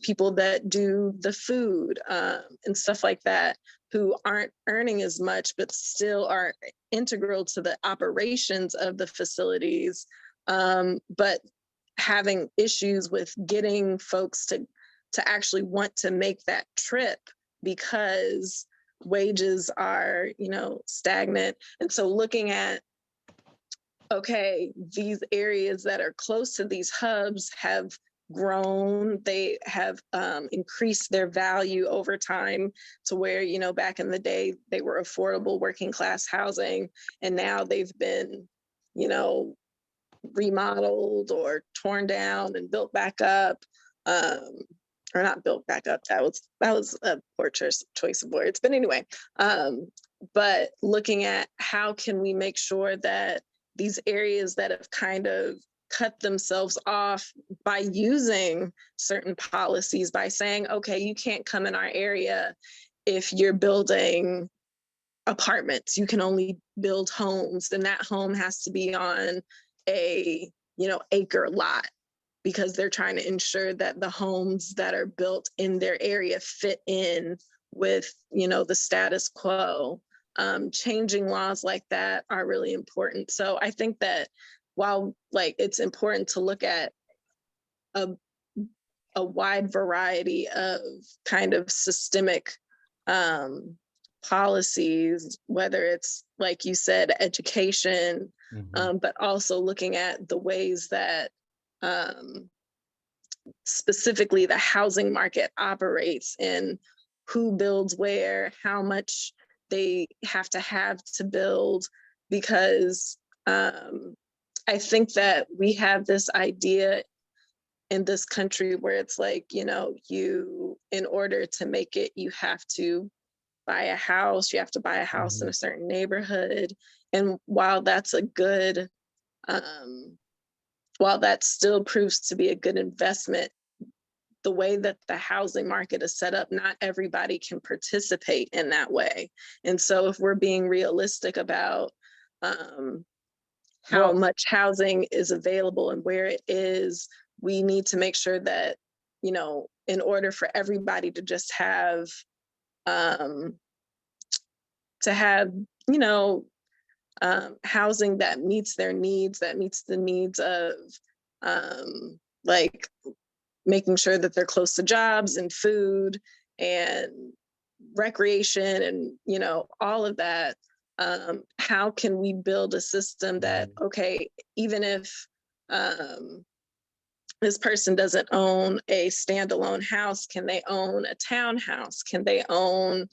people that do the food and stuff like that, who aren't earning as much but still are integral to the operations of the facilities, but having issues with getting folks to actually want to make that trip because wages are, stagnant. And so looking at, okay, these areas that are close to these hubs have grown, they have increased their value over time to where, back in the day, they were affordable working class housing, and now they've been, remodeled or torn down and built back up, or not built back up. That was a poor choice of words. But anyway, but looking at how can we make sure that these areas that have kind of cut themselves off by using certain policies, by saying, okay, you can't come in our area if you're building apartments, you can only build homes, and that home has to be on a, acre lot, because they're trying to ensure that the homes that are built in their area fit in with, the status quo. Changing laws like that are really important. So I think that while like it's important to look at a wide variety of kind of systemic policies, whether it's, like you said, education, but also looking at the ways that specifically the housing market operates and who builds where, how much they have to build, because I think that we have this idea in this country where it's like, you, in order to make it, you have to buy a house, you have to buy a house in a certain neighborhood. And while that's a good, while that still proves to be a good investment, the way that the housing market is set up, not everybody can participate in that way. And so if we're being realistic about how much housing is available and where it is, we need to make sure that, in order for everybody to just have, housing that meets their needs, that meets the needs of, like making sure that they're close to jobs and food and recreation and, all of that. How can we build a system that, okay, even if this person doesn't own a standalone house, can they own a townhouse? Can they own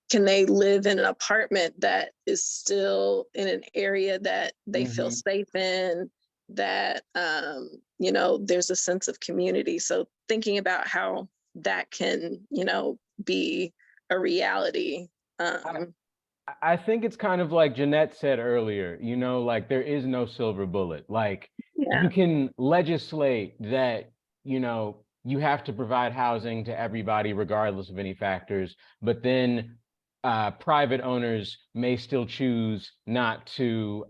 can they live in an apartment that is still in an area that they feel safe in, that, there's a sense of community. So thinking about how that can, be a reality. I think it's kind of like Jeanette said earlier, like there is no silver bullet. Like you can legislate that, you have to provide housing to everybody regardless of any factors, but then private owners may still choose not to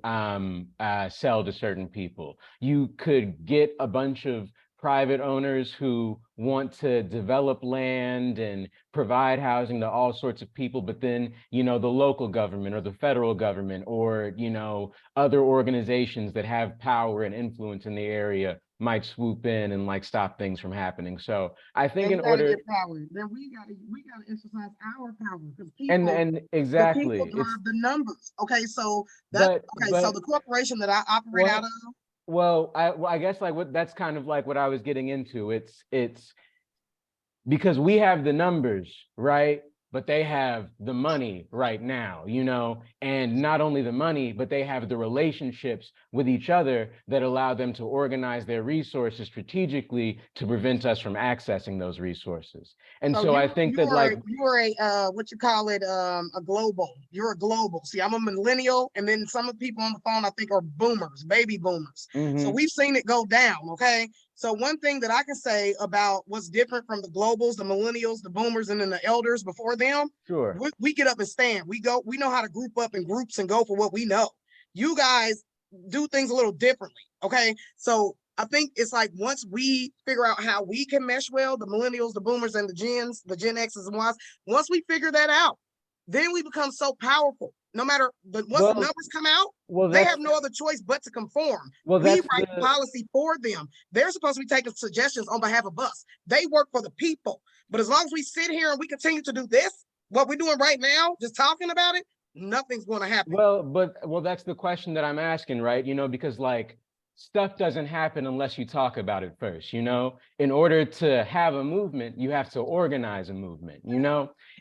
sell to certain people. You could get a bunch of private owners who want to develop land and provide housing to all sorts of people, but then, the local government or the federal government or, other organizations that have power and influence in the area might swoop in and like stop things from happening. So I think in order power, then we gotta exercise our power, because and exactly the people drive the numbers. Okay, so so the corporation that I operate out of. Well, I guess like that's kind of like what I was getting into. It's because we have the numbers, right? But they have the money right now, and not only the money, but they have the relationships with each other that allow them to organize their resources strategically to prevent us from accessing those resources. And so I think that like you're a what you call it, a global. You're a global. See, I'm a millennial, and then some of the people on the phone I think are boomers, baby boomers. So we've seen it go down. Okay. So one thing that I can say about what's different from the globals, the millennials, the boomers, and then the elders before them, sure, we get up and stand. We know how to group up in groups and go for what we know. You guys do things a little differently. Okay. So I think it's like once we figure out how we can mesh well, the millennials, the boomers, and the Gen X's and Ys, once we figure that out, then we become so powerful. No matter once the numbers come out, they have no other choice but to conform. We write policy for them. They're supposed to be taking suggestions on behalf of us. They work for the people. But as long as we sit here and we continue to do this, what we're doing right now, just talking about it, nothing's going to happen. Well, that's the question that I'm asking, right? Because like stuff doesn't happen unless you talk about it first, In order to have a movement, you have to organize a movement,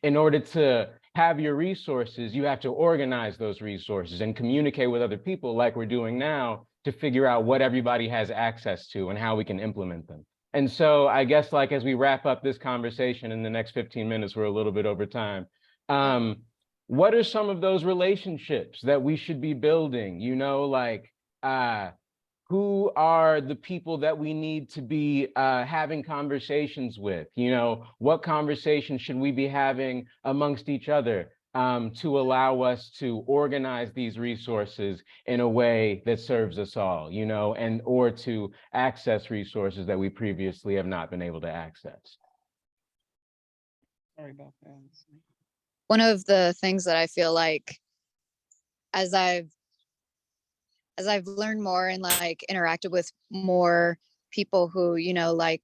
In order to have your resources, you have to organize those resources and communicate with other people like we're doing now to figure out what everybody has access to and how we can implement them. And so I guess like as we wrap up this conversation in the next 15 minutes, we're a little bit over time. What are some of those relationships that we should be building? Who are the people that we need to be having conversations with? What conversations should we be having amongst each other? to allow us to organize these resources in a way that serves us all, you know, and or to access resources that we previously have not been able to access. Sorry about that. One of the things that I feel like as I've learned more and like interacted with more people who, you know, like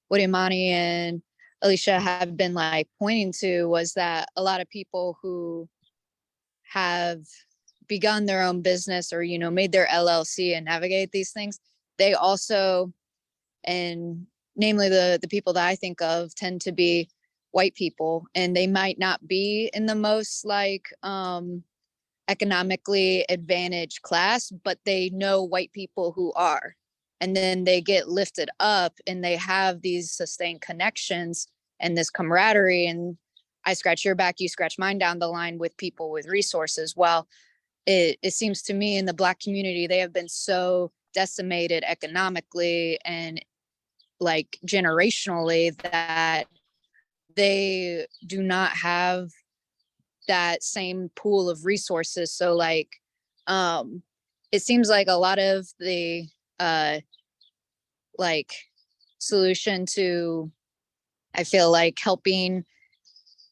what Imani and Alicia have been like pointing to was that a lot of people who have begun their own business or, you know, made their LLC and navigate these things, they also, and namely the people that I think of, tend to be white people, and they might not be in the most like economically advantaged class, but they know white people who are, and then they get lifted up and they have these sustained connections and this camaraderie, and I scratch your back, you scratch mine down the line with people with resources. Well, it seems to me in the Black community, they have been so decimated economically and like generationally that they do not have that same pool of resources. So like it seems like a lot of the like solution to, I feel like, helping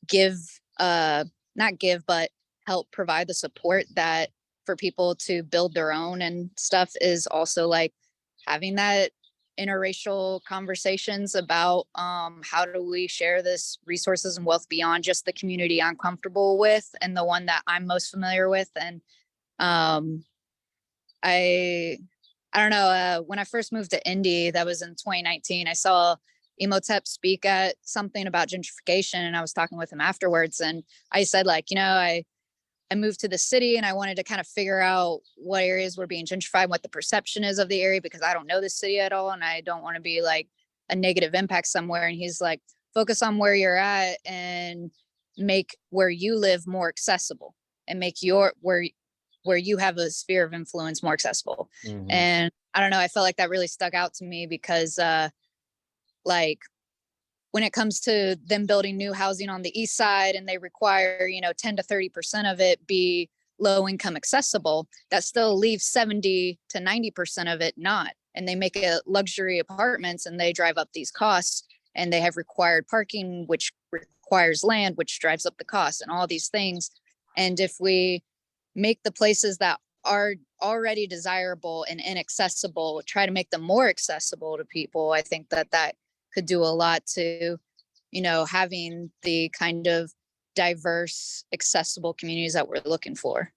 give not give but help provide the support that for people to build their own and stuff is also like having that interracial conversations about how do we share this resources and wealth beyond just the community I'm comfortable with and the one that I'm most familiar with. And I don't know, when I first moved to Indy, that was in 2019, I saw Imhotep speak at something about gentrification, and I was talking with him afterwards, and I said, like, you know, I moved to the city and I wanted to kind of figure out what areas were being gentrified, what the perception is of the area, because I don't know the city at all and I don't want to be like a negative impact somewhere. And he's like, focus on where you're at and make where you live more accessible and make your where you have a sphere of influence more accessible. Mhm. And I don't know, I felt like that really stuck out to me because like when it comes to them building new housing on the east side and they require, you know, 10 to 30% of it be low income accessible, that still leaves 70 to 90% of it not. And they make it luxury apartments and they drive up these costs, and they have required parking, which requires land, which drives up the cost and all these things. And if we make the places that are already desirable and inaccessible, try to make them more accessible to people, I think that that could do a lot to, you know, having the kind of diverse, accessible communities that we're looking for.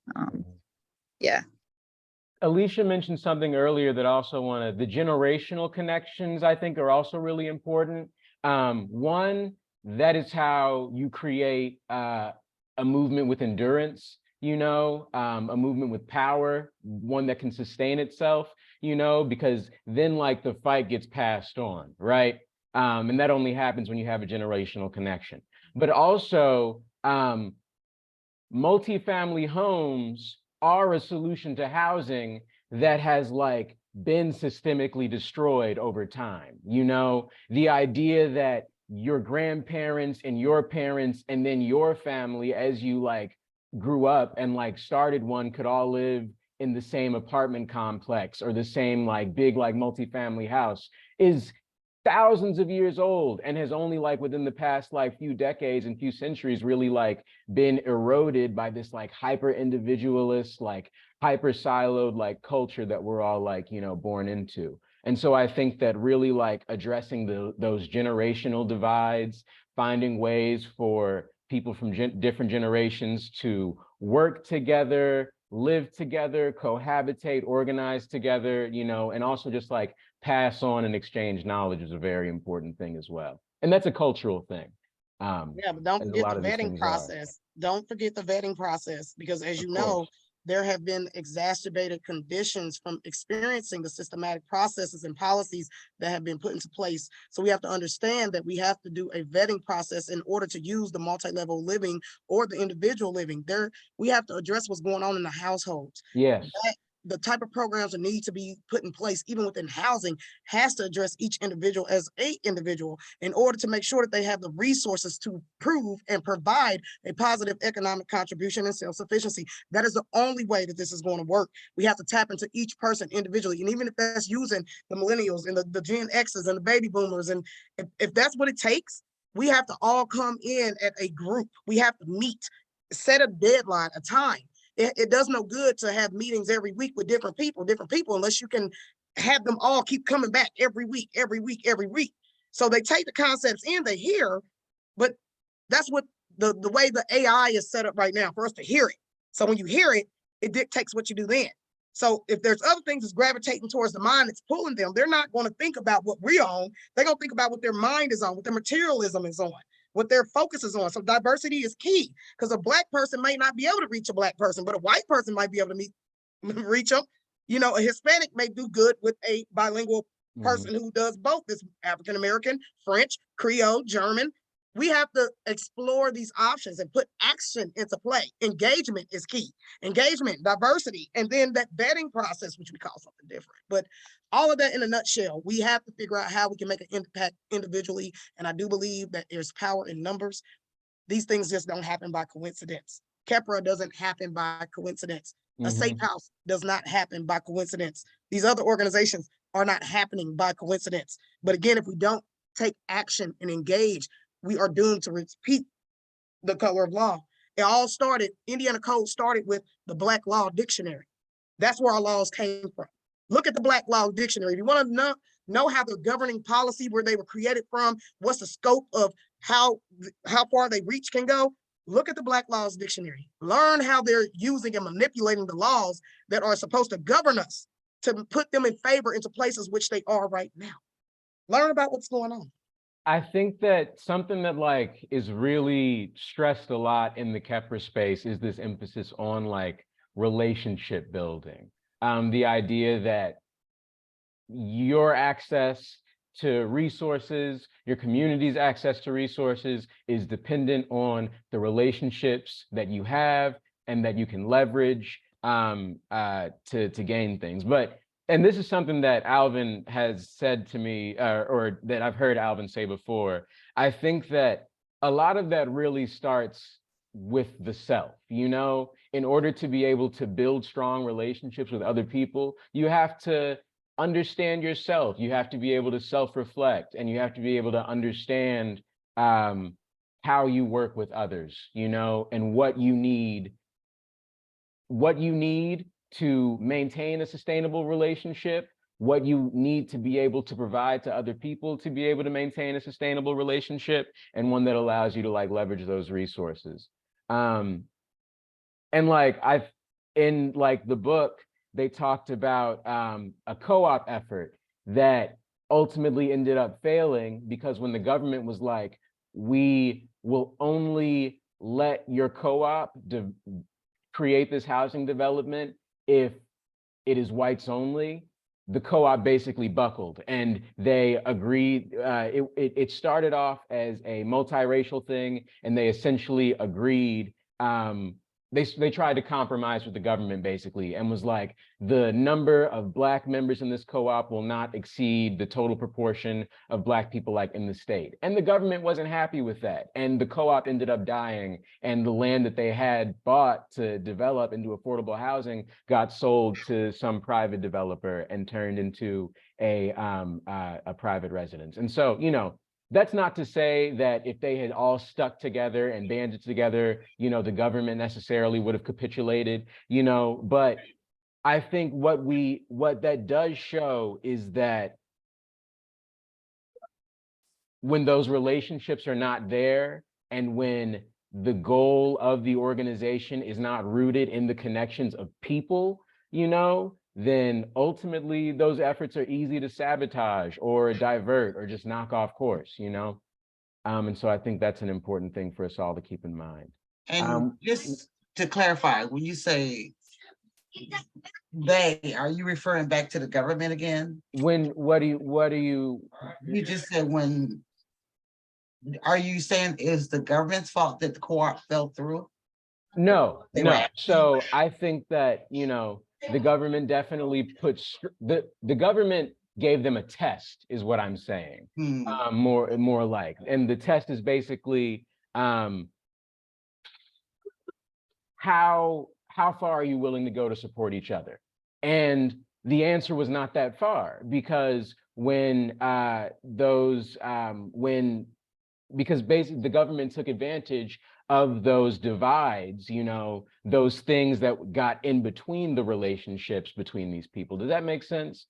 Yeah. Alicia mentioned something earlier that also wanted, the generational connections, I think, are also really important. One, that is how you create a movement with endurance, you know, a movement with power, one that can sustain itself, you know, because then like the fight gets passed on, right? And that only happens when you have a generational connection. But also, multifamily homes are a solution to housing that has like been systemically destroyed over time. You know, the idea that your grandparents and your parents and then your family, as you like grew up and like started one, could all live in the same apartment complex or the same like big like multifamily house is thousands of years old and has only like within the past like few decades and few centuries really like been eroded by this like hyper individualist, like hyper siloed like culture that we're all like, you know, born into. And so I think that really like addressing those generational divides, finding ways for people from different generations to work together, live together, cohabitate, organize together, you know, and also just like pass on and exchange knowledge is a very important thing as well. And that's a cultural thing. Yeah, but don't as a forget lot the of these vetting things are. process. Don't forget the vetting process, because as Of you know, course. there have been exacerbated conditions from experiencing the systematic processes and policies that have been put into place. So we have to understand that we have to do a vetting process in order to use the multi-level living or the individual living. There, we have to address what's going on in the households. Yes. the type of programs that need to be put in place, even within housing, has to address each individual as a individual in order to make sure that they have the resources to prove and provide a positive economic contribution and self-sufficiency. That is the only way that this is going to work. We have to tap into each person individually. And even if that's using the millennials and the Gen X's and the baby boomers, and if that's what it takes, we have to all come in at a group. We have to meet, set a deadline, a time. It does no good to have meetings every week with different people, unless you can have them all keep coming back every week. So they take the concepts in, they hear, but that's what the way the AI is set up right now, for us to hear it. So when you hear it, it dictates what you do then. So if there's other things that's gravitating towards the mind that's pulling them, they're not going to think about what we're on. They're going to think about what their mind is on, what their materialism is on, what their focus is on. So diversity is key, because a Black person may not be able to reach a Black person, but a white person might be able to reach them. You know, a Hispanic may do good with a bilingual person who does both. This African American, French, Creole, German. We have to explore these options and put action into play. Engagement is key. Engagement, diversity, and then that vetting process, which we call something different. But all of that in a nutshell, we have to figure out how we can make an impact individually. And I do believe that there's power in numbers. These things just don't happen by coincidence. Kheprw doesn't happen by coincidence. A safe house does not happen by coincidence. These other organizations are not happening by coincidence. But again, if we don't take action and engage, we are doomed to repeat the color of law. It all started, Indiana Code started with the Black Law Dictionary. That's where our laws came from. Look at the Black Law Dictionary. If you want to know how the governing policy, where they were created from, what's the scope of how far they reach can go, look at the Black Laws Dictionary. Learn how they're using and manipulating the laws that are supposed to govern us to put them in favor into places which they are right now. Learn about what's going on. I think that something that like is really stressed a lot in the Kheprw space is this emphasis on like relationship building. The idea that your access to resources, your community's access to resources is dependent on the relationships that you have and that you can leverage to gain things. And this is something that Alvin has said to me, or that I've heard Alvin say before. I think that a lot of that really starts with the self, you know. In order to be able to build strong relationships with other people, you have to understand yourself. You have to be able to self-reflect, and you have to be able to understand how you work with others, you know, and what you need to maintain a sustainable relationship, what you need to be able to provide to other people to be able to maintain a sustainable relationship, and one that allows you to like leverage those resources. And like in like the book, they talked about a co-op effort that ultimately ended up failing, because when the government was like, we will only let your co-op create this housing development if it is whites only, the co-op basically buckled, and they agreed. It started off as a multiracial thing, and they essentially agreed. They tried to compromise with the government basically, and was like, the number of Black members in this co-op will not exceed the total proportion of Black people like in the state. And the government wasn't happy with that. And the co-op ended up dying, and the land that they had bought to develop into affordable housing got sold to some private developer and turned into a private residence. And so, you know, that's not to say that if they had all stuck together and banded together, you know, the government necessarily would have capitulated, you know. But I think what that does show is that when those relationships are not there, and when the goal of the organization is not rooted in the connections of people, you know, then ultimately those efforts are easy to sabotage or divert or just knock off course, you know? And so I think that's an important thing for us all to keep in mind. And just to clarify, when you say they, are you referring back to the government again? What do you? You just said when, are you saying is the government's fault that the co-op fell through? No. So I think that, you know, the government definitely the government gave them a test, is what I'm saying. Hmm. More like, and the test is basically how far are you willing to go to support each other? And the answer was not that far, because because basically the government took advantage of those divides, those things that got in between the relationships between these people. Does that make sense?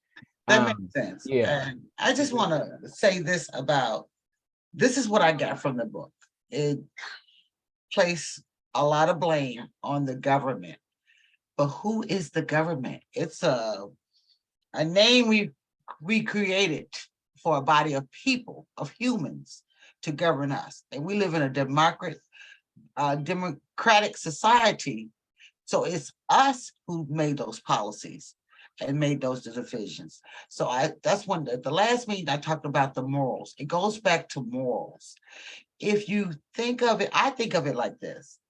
That makes sense. Yeah. And I just want to say this is what I got from the book. It placed a lot of blame on the government. But who is the government? It's a name we created for a body of people, of humans, to govern us. And we live in a democratic society. So it's us who made those policies and made those decisions. So that's one, the last meeting I talked about the morals. It goes back to morals. If you think of it, I think of it like this.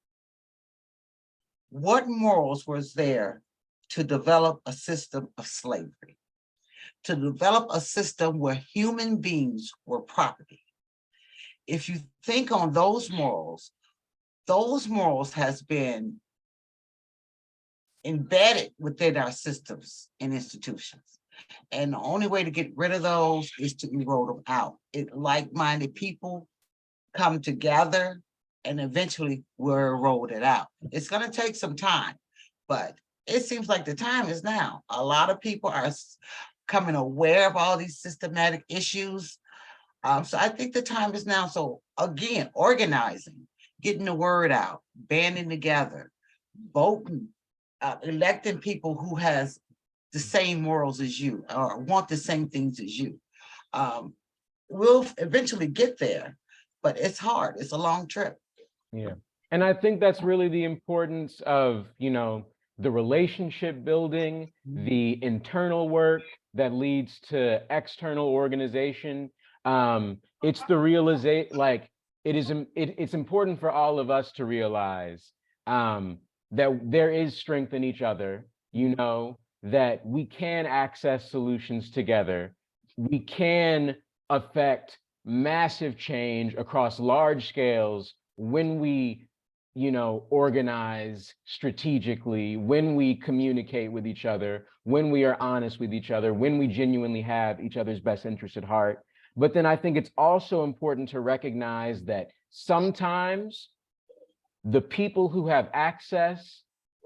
What morals was there to develop a system of slavery? To develop a system where human beings were property. If you think on those morals has been embedded within our systems and institutions. And the only way to get rid of those is to erode them out. Like-minded people come together and eventually we're eroded out. It's going to take some time, but it seems like the time is now. A lot of people are becoming aware of all these systematic issues. So I think the time is now. So again, organizing, getting the word out, banding together, voting, electing people who has the same morals as you or want the same things as you. We'll eventually get there, but it's hard. It's a long trip. Yeah. And I think that's really the importance of, the relationship building, the internal work that leads to external organization. It's the realization, like it's important for all of us to realize that there is strength in each other, that we can access solutions together. We can affect massive change across large scales when we, organize strategically, when we communicate with each other, when we are honest with each other, when we genuinely have each other's best interest at heart. But then I think it's also important to recognize that sometimes the people who have access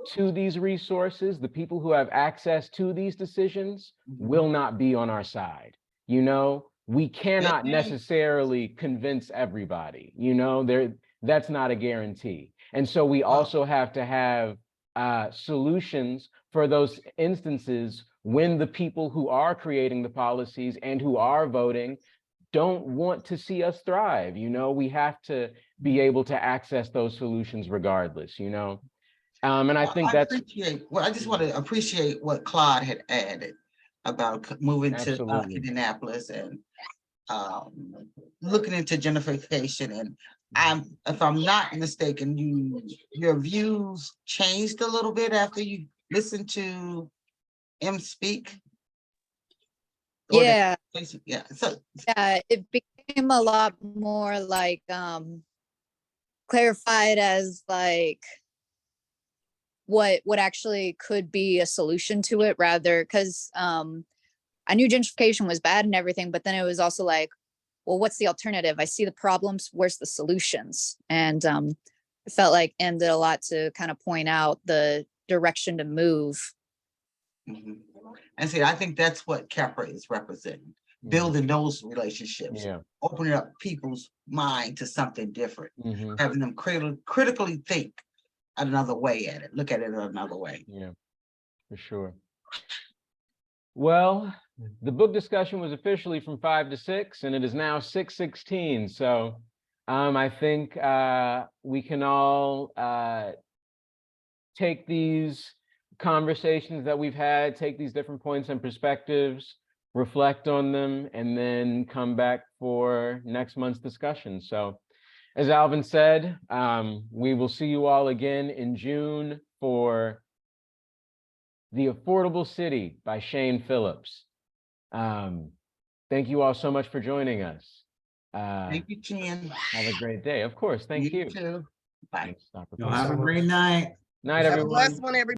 to these resources, the people who have access to these decisions will not be on our side. We cannot necessarily convince everybody, that's not a guarantee. And so we also have to have solutions for those instances when the people who are creating the policies and who are voting don't want to see us thrive. We have to be able to access those solutions regardless, and I think I just want to appreciate what Claude had added about moving to Indianapolis and looking into gentrification. And if I'm not mistaken, your views changed a little bit after you listened to him speak. Yeah. Yeah. So yeah, it became a lot more like clarified as like what actually could be a solution to it, rather, because I knew gentrification was bad and everything, but then it was also like, well, what's the alternative? I see the problems, where's the solutions? And I felt like Em did a lot to kind of point out the direction to move. And see, I think that's what Kheprw is representing, building those relationships, opening up people's mind to something different, having them critically think another way at it, look at it another way. Yeah, for sure. Well, the book discussion was officially from 5 to 6, and it is now 6:16. So I think we can all take these conversations that we've had, take these different points and perspectives, reflect on them, and then come back for next month's discussion. So as Alvin said, we will see you all again in June for The Affordable City by Shane Phillips. Thank you all so much for joining us. Thank you, Ken. Have a great day. Of course. Thank you. Too. Bye. Let's stop Y'all recording. have so a great much. night. Night, Have a everyone. blessed one, everybody.